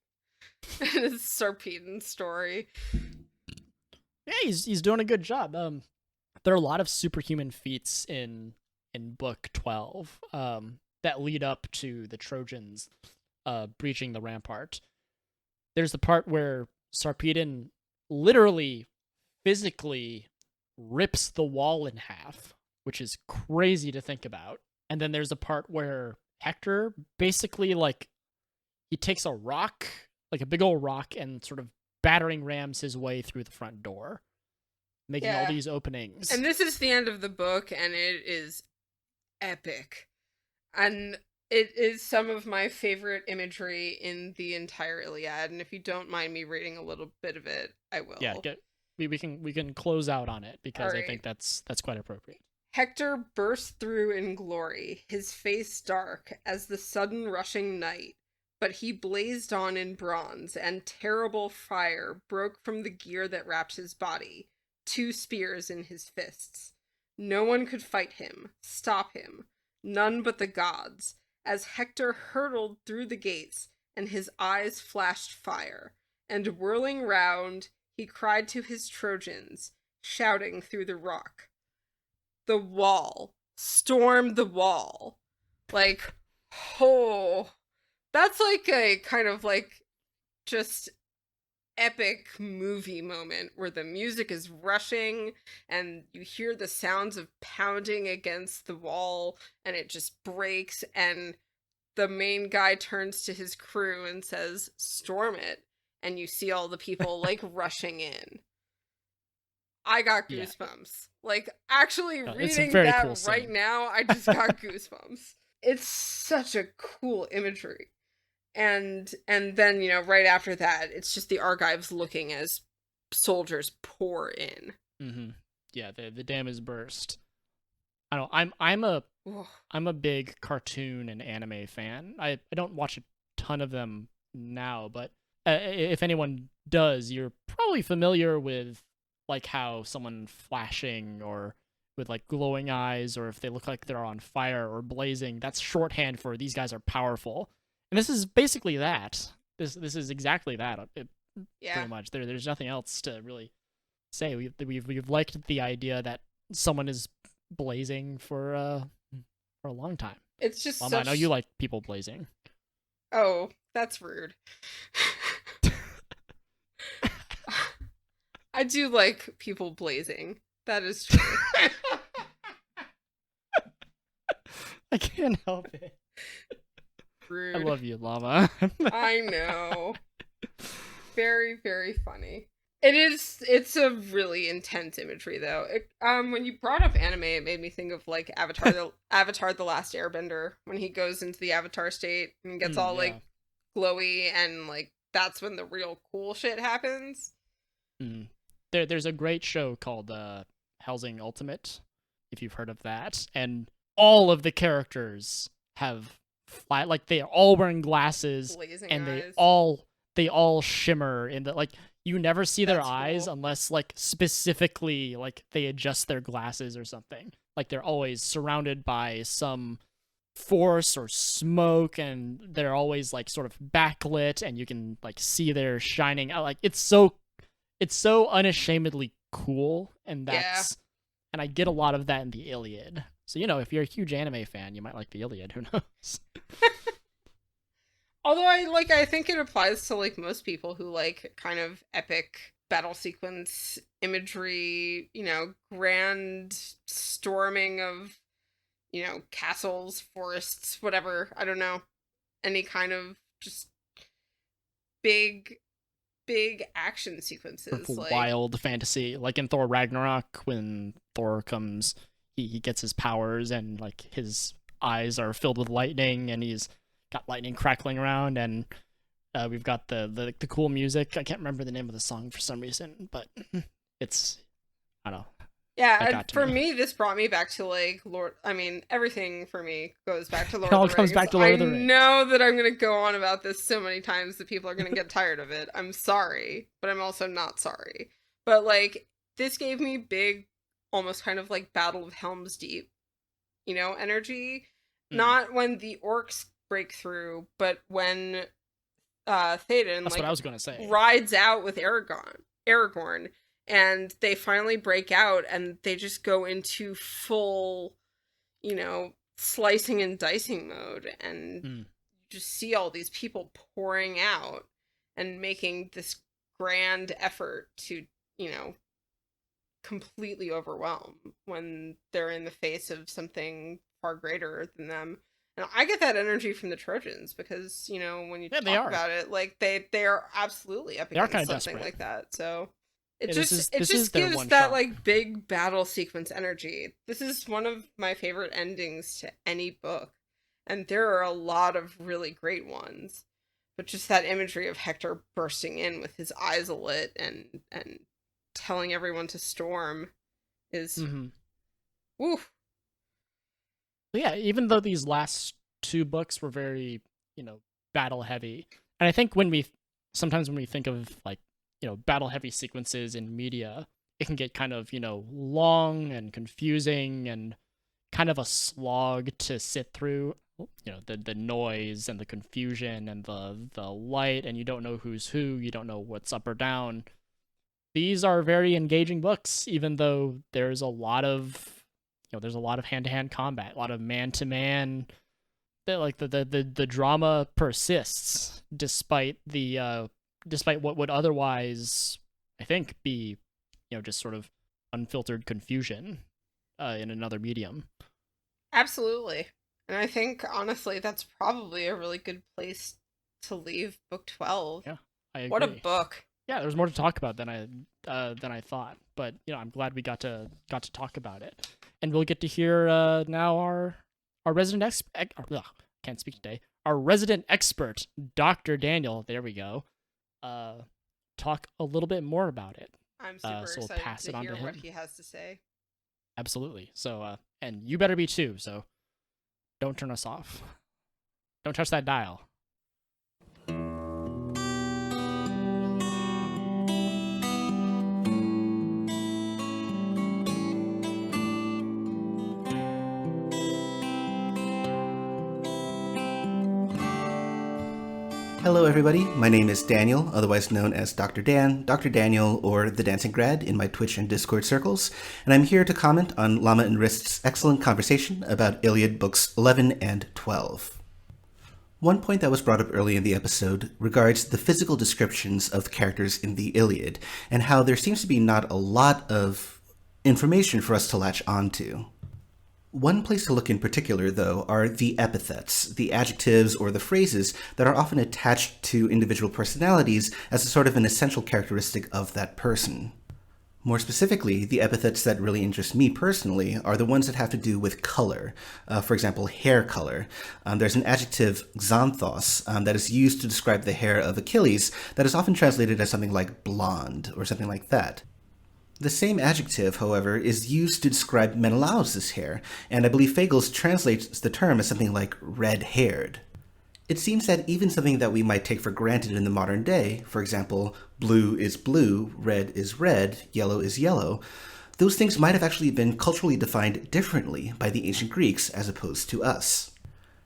And it's Sarpedon's story. Yeah, he's doing a good job. There are a lot of superhuman feats in book 12 that lead up to the Trojans breaching the rampart. There's the part where Sarpedon literally physically rips the wall in half, which is crazy to think about. And then there's a part where Hector basically he takes a rock, a big old rock, and sort of battering rams his way through the front door, making all these openings. And this is the end of the book, and it is epic. And it is some of my favorite imagery in the entire Iliad, and if you don't mind me reading a little bit of it, I will. Yeah, we can close out on it because I think that's quite appropriate. Hector burst through in glory, his face dark as the sudden rushing night, but he blazed on in bronze, and terrible fire broke from the gear that wrapped his body, 2 spears in his fists. No one could fight him, stop him, none but the gods, as Hector hurtled through the gates, and his eyes flashed fire, and whirling round, he cried to his Trojans, shouting through the rock, "The wall! Storm the wall!" That's a kind of just epic movie moment where the music is rushing and you hear the sounds of pounding against the wall and it just breaks, and the main guy turns to his crew and says, "Storm it," and you see all the people rushing in. I got goosebumps. Actually reading that cool right now, I just got goosebumps. It's such a cool imagery. And then, right after that, it's just the Argives looking as soldiers pour in. Mm-hmm. Yeah, the dam is burst. I don't know, I'm a big cartoon and anime fan. I don't watch a ton of them now, but if anyone does, you're probably familiar with how someone flashing or with glowing eyes, or if they look like they're on fire or blazing, that's shorthand for these guys are powerful. And this is basically that. This is exactly that. Pretty much. There's nothing else to really say. We've liked the idea that someone is blazing for a long time. It's just I know you like people blazing. Oh, that's rude. I do like people blazing. That is true. I can't help it. Rude. I love you, Llama. I know. Very, very funny. It's a really intense imagery, though. When you brought up anime, it made me think of Avatar: The Last Airbender, when he goes into the Avatar state and gets all glowy, and that's when the real cool shit happens. Mm. There's a great show called Hellsing Ultimate, if you've heard of that, and all of the characters have they are all wearing glasses, blazing and eyes. they all shimmer in the, like, you never see their That's eyes cool. unless, like, specifically, like, they adjust their glasses or something. Like, they're always surrounded by some force or smoke, and they're always, like, sort of backlit, and you can, like, see their shining out. Like, it's so unashamedly cool, and Yeah. and I get a lot of that in the Iliad. So, if you're a huge anime fan, you might like the Iliad. Who knows? Although I think it applies to like most people who like kind of epic battle sequence imagery, grand storming of, castles, forests, whatever. I don't know. Any kind of just big action sequences, like Wild fantasy, like in Thor Ragnarok, when Thor comes, he gets his powers, and like his eyes are filled with lightning, and he's got lightning crackling around, and we've got the cool music. I can't remember the name of the song for some reason, but it's, I don't know. Yeah, and for me, this brought me back to like everything for me goes back to Lord of the Rings. It all comes back to Lord of the Rings. I know that I'm going to go on about this so many times that people are going to get tired of it. I'm sorry, but I'm also not sorry. But like, this gave me big, almost kind of like Battle of Helm's Deep, energy. Not when the orcs break through, but when Theoden, that's what I was going to say, rides out with Aragorn. And they finally break out, and they just go into full, slicing and dicing mode. And you just see all these people pouring out and making this grand effort to, completely overwhelm when they're in the face of something far greater than them. And I get that energy from the Trojans because, when you talk about it, like they are absolutely up against something desperate. Like that. So it just gives that shot. Like big battle sequence energy. This is one of my favorite endings to any book. And there are a lot of really great ones. But just that imagery of Hector bursting in with his eyes alit and telling everyone to storm is woof. Yeah, even though these last two books were very, battle heavy. And I think sometimes when we think of like, battle heavy sequences in media, it can get kind of, long and confusing and kind of a slog to sit through. The noise and the confusion and the light, and you don't know who's who, you don't know what's up or down. These are very engaging books, even though there's a lot of hand-to-hand combat, a lot of man-to-man. Like the drama persists despite what would otherwise, I think, be, just sort of unfiltered confusion in another medium. Absolutely. And I think, honestly, that's probably a really good place to leave book 12. Yeah, I agree. What a book. Yeah, there's more to talk about than I thought. But, I'm glad we got to talk about it. And we'll get to hear now our resident can't speak today. Our resident expert, Dr. Daniel, there we go, talk a little bit more about it. I'm super excited to hear what he has to say. Absolutely. So, and you better be too, so don't turn us off. Don't touch that dial. Hello everybody, my name is Daniel, otherwise known as Dr. Dan, Dr. Daniel, or the Dancing Grad in my Twitch and Discord circles, and I'm here to comment on Llama and Wriste's excellent conversation about Iliad books 11 and 12. One point that was brought up early in the episode regards the physical descriptions of the characters in the Iliad, and how there seems to be not a lot of information for us to latch onto. One place to look in particular, though, are the epithets, the adjectives or the phrases that are often attached to individual personalities as a sort of an essential characteristic of that person. More specifically, the epithets that really interest me personally are the ones that have to do with color. For example, hair color. There's an adjective, xanthos, that is used to describe the hair of Achilles that is often translated as something like blonde or something like that. The same adjective, however, is used to describe Menelaus' hair, and I believe Fagles translates the term as something like red-haired. It seems that even something that we might take for granted in the modern day, for example, blue is blue, red is red, yellow is yellow, those things might have actually been culturally defined differently by the ancient Greeks as opposed to us.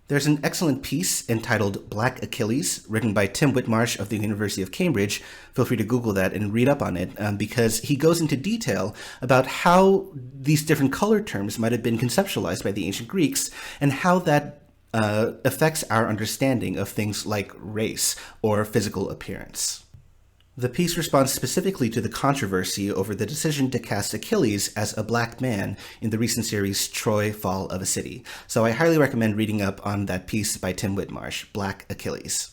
There's an excellent piece entitled Black Achilles, written by Tim Whitmarsh of the University of Cambridge. Feel free to Google that and read up on it, because he goes into detail about how these different color terms might have been conceptualized by the ancient Greeks and how that affects our understanding of things like race or physical appearance. The piece responds specifically to the controversy over the decision to cast Achilles as a black man in the recent series Troy, Fall of a City. So I highly recommend reading up on that piece by Tim Whitmarsh, Black Achilles.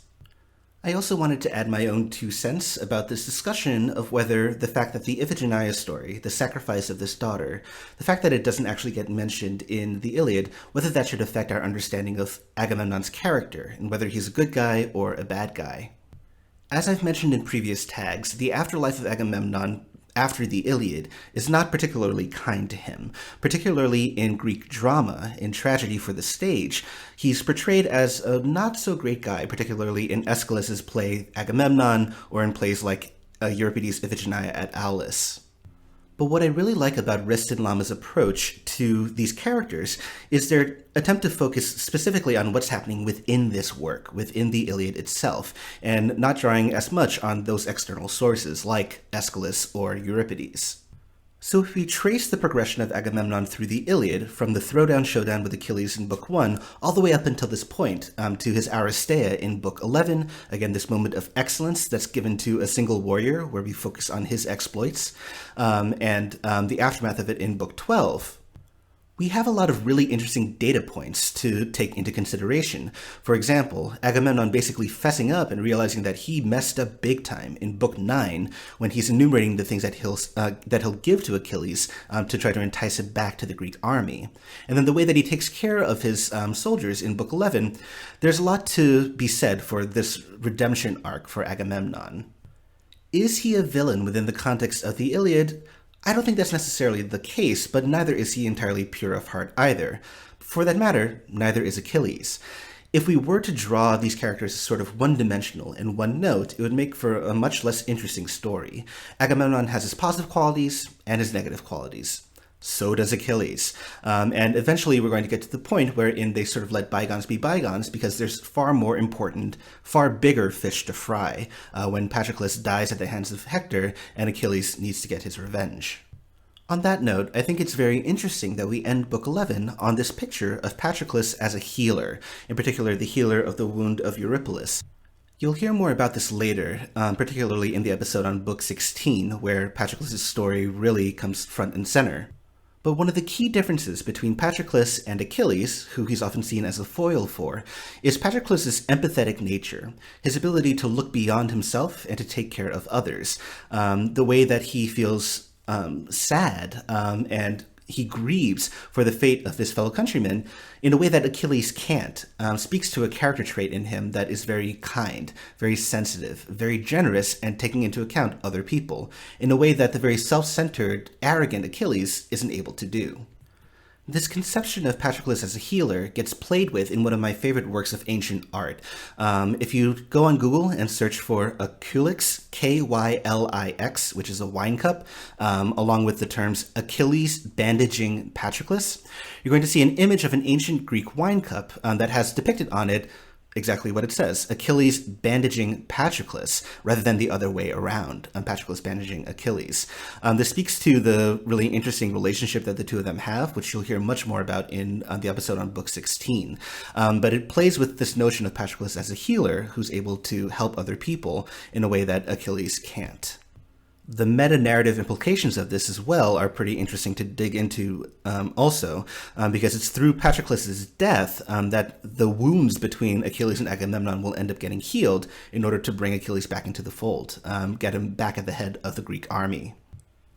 I also wanted to add my own 2 cents about this discussion of whether the fact that the Iphigenia story, the sacrifice of this daughter, the fact that it doesn't actually get mentioned in the Iliad, whether that should affect our understanding of Agamemnon's character and whether he's a good guy or a bad guy. As I've mentioned in previous tags, the afterlife of Agamemnon after the Iliad is not particularly kind to him. Particularly in Greek drama, in tragedy for the stage, he's portrayed as a not-so-great guy, particularly in Aeschylus's play Agamemnon or in plays like Euripides' Iphigenia at Aulis. But what I really like about Wriste and Llama's approach to these characters is their attempt to focus specifically on what's happening within this work, within the Iliad itself, and not drawing as much on those external sources like Aeschylus or Euripides. So if we trace the progression of Agamemnon through the Iliad, from the throwdown showdown with Achilles in Book 1, all the way up until this point, to his Aristeia in Book 11, again this moment of excellence that's given to a single warrior, where we focus on his exploits, and the aftermath of it in Book 12, we have a lot of really interesting data points to take into consideration. For example, Agamemnon basically fessing up and realizing that he messed up big time in Book 9 when he's enumerating the things that he'll give to Achilles to try to entice him back to the Greek army. And then the way that he takes care of his soldiers in Book 11, there's a lot to be said for this redemption arc for Agamemnon. Is he a villain within the context of the Iliad? I don't think that's necessarily the case, but neither is he entirely pure of heart either. For that matter, neither is Achilles. If we were to draw these characters as sort of one-dimensional and one-note, it would make for a much less interesting story. Agamemnon has his positive qualities and his negative qualities. So does Achilles. And eventually we're going to get to the point wherein they sort of let bygones be bygones because there's far more important, far bigger fish to fry when Patroclus dies at the hands of Hector and Achilles needs to get his revenge. On that note, I think it's very interesting that we end Book 11 on this picture of Patroclus as a healer, in particular the healer of the wound of Eurypylus. You'll hear more about this later, particularly in the episode on Book 16, where Patroclus' story really comes front and center. But one of the key differences between Patroclus and Achilles, who he's often seen as a foil for, is Patroclus' empathetic nature, his ability to look beyond himself and to take care of others, the way that he feels sad and he grieves for the fate of his fellow countrymen in a way that Achilles can't, speaks to a character trait in him that is very kind, very sensitive, very generous, and taking into account other people, in a way that the very self-centered, arrogant Achilles isn't able to do. This conception of Patroclus as a healer gets played with in one of my favorite works of ancient art. If you go on Google and search for Kylix, K-Y-L-I-X, which is a wine cup, along with the terms Achilles bandaging Patroclus, you're going to see an image of an ancient Greek wine cup that has depicted on it exactly what it says, Achilles bandaging Patroclus, rather than the other way around, Patroclus bandaging Achilles. This speaks to the really interesting relationship that the two of them have, which you'll hear much more about in the episode on Book 16. But it plays with this notion of Patroclus as a healer who's able to help other people in a way that Achilles can't. The meta-narrative implications of this as well are pretty interesting to dig into also, because it's through Patroclus' death that the wounds between Achilles and Agamemnon will end up getting healed in order to bring Achilles back into the fold, get him back at the head of the Greek army.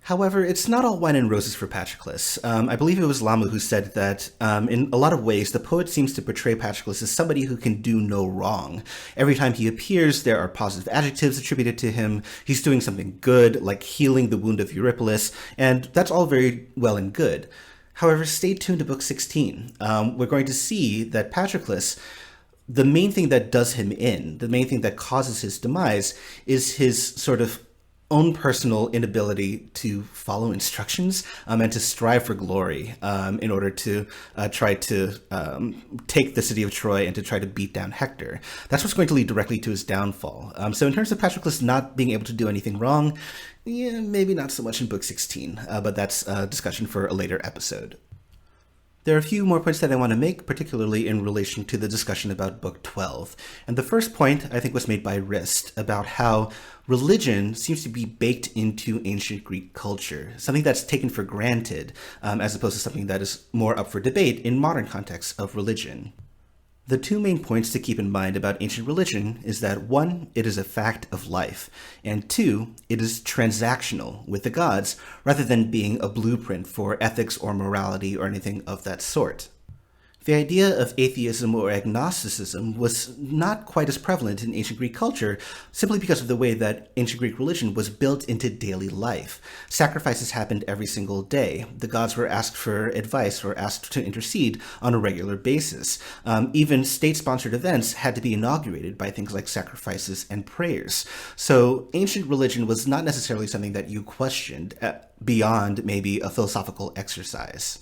However, it's not all wine and roses for Patroclus. I believe it was Llama who said that in a lot of ways, the poet seems to portray Patroclus as somebody who can do no wrong. Every time he appears, there are positive adjectives attributed to him. He's doing something good, like healing the wound of Eurypylus, and that's all very well and good. However, stay tuned to Book 16. We're going to see that Patroclus, the main thing that does him in, the main thing that causes his demise, is his sort of own personal inability to follow instructions and to strive for glory in order to try to take the city of Troy and to try to beat down Hector. That's what's going to lead directly to his downfall. So in terms of Patroclus not being able to do anything wrong, yeah, maybe not so much in Book 16, but that's a discussion for a later episode. There are a few more points that I want to make, particularly in relation to the discussion about Book 12. And the first point, I think, was made by Wriste about how religion seems to be baked into ancient Greek culture, something that's taken for granted, as opposed to something that is more up for debate in modern contexts of religion. The two main points to keep in mind about ancient religion is that 1, it is a fact of life, and 2, it is transactional with the gods rather than being a blueprint for ethics or morality or anything of that sort. The idea of atheism or agnosticism was not quite as prevalent in ancient Greek culture simply because of the way that ancient Greek religion was built into daily life. Sacrifices happened every single day. The gods were asked for advice or asked to intercede on a regular basis. Even state-sponsored events had to be inaugurated by things like sacrifices and prayers. So ancient religion was not necessarily something that you questioned beyond maybe a philosophical exercise.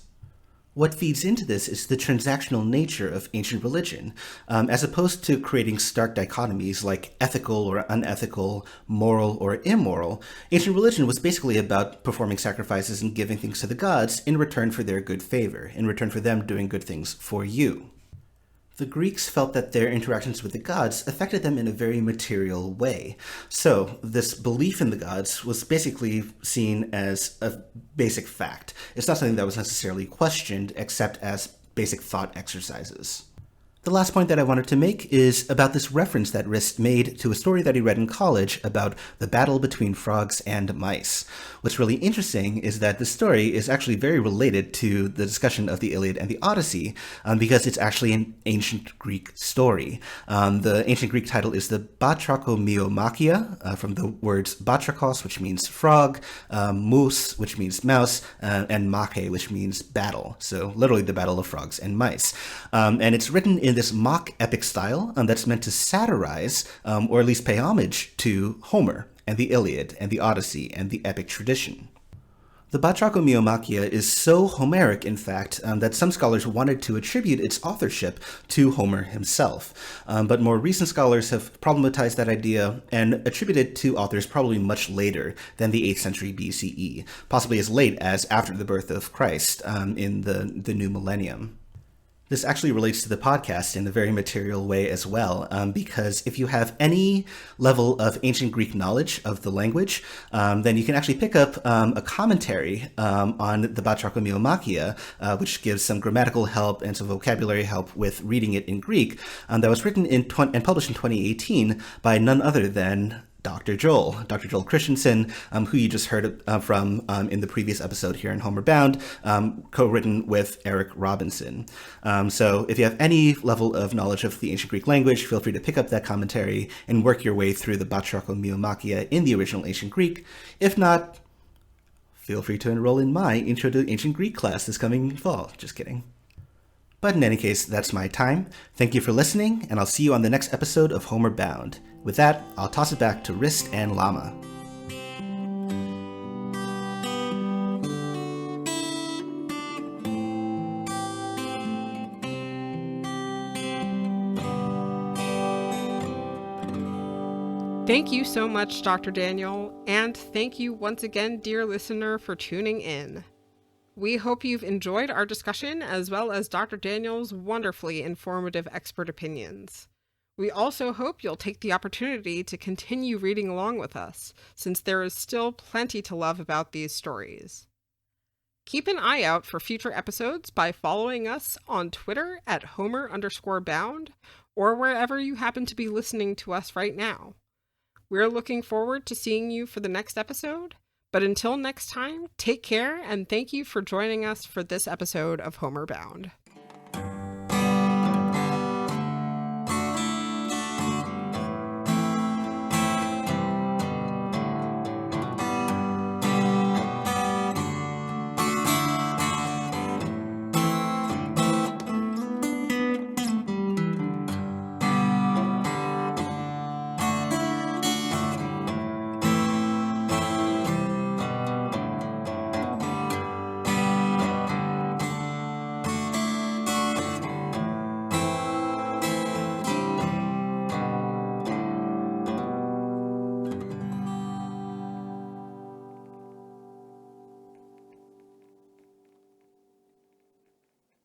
What feeds into this is the transactional nature of ancient religion, as opposed to creating stark dichotomies like ethical or unethical, moral or immoral. Ancient religion was basically about performing sacrifices and giving things to the gods in return for their good favor, in return for them doing good things for you. The Greeks felt that their interactions with the gods affected them in a very material way. So this belief in the gods was basically seen as a basic fact. It's not something that was necessarily questioned except as basic thought exercises. The last point that I wanted to make is about this reference that Wriste made to a story that he read in college about the battle between frogs and mice. What's really interesting is that the story is actually very related to the discussion of the Iliad and the Odyssey because it's actually an ancient Greek story. The ancient Greek title is the Patroclus, from the words Patroclus, which means frog, mous, which means mouse, and make, which means battle. So literally the battle of frogs and mice. And it's written in this mock epic style that's meant to satirize, or at least pay homage to Homer and the Iliad and the Odyssey and the epic tradition. The Patroclus is so Homeric, in fact, that some scholars wanted to attribute its authorship to Homer himself. But more recent scholars have problematized that idea and attributed to authors probably much later than the 8th century BCE, possibly as late as after the birth of Christ in the new millennium. This actually relates to the podcast in a very material way as well, because if you have any level of ancient Greek knowledge of the language, then you can actually pick up a commentary on the Patroclus, which gives some grammatical help and some vocabulary help with reading it in Greek, that was written and published in 2018 by none other than Dr. Joel Christensen, who you just heard from in the previous episode here in Homeward Bound, co-written with Eric Robinson. So if you have any level of knowledge of the ancient Greek language, feel free to pick up that commentary and work your way through the Patroclus in the original ancient Greek. If not, feel free to enroll in my Intro to Ancient Greek class this coming fall. Just kidding. But in any case, that's my time. Thank you for listening, and I'll see you on the next episode of Homeward Bound. With that, I'll toss it back to Wriste and Llama. Thank you so much, Dr. Daniel, and thank you once again, dear listener, for tuning in. We hope you've enjoyed our discussion as well as Dr. Daniel's wonderfully informative expert opinions. We also hope you'll take the opportunity to continue reading along with us, since there is still plenty to love about these stories. Keep an eye out for future episodes by following us on Twitter at Homer_bound, or wherever you happen to be listening to us right now. We're looking forward to seeing you for the next episode, but until next time, take care and thank you for joining us for this episode of Homeward Bound.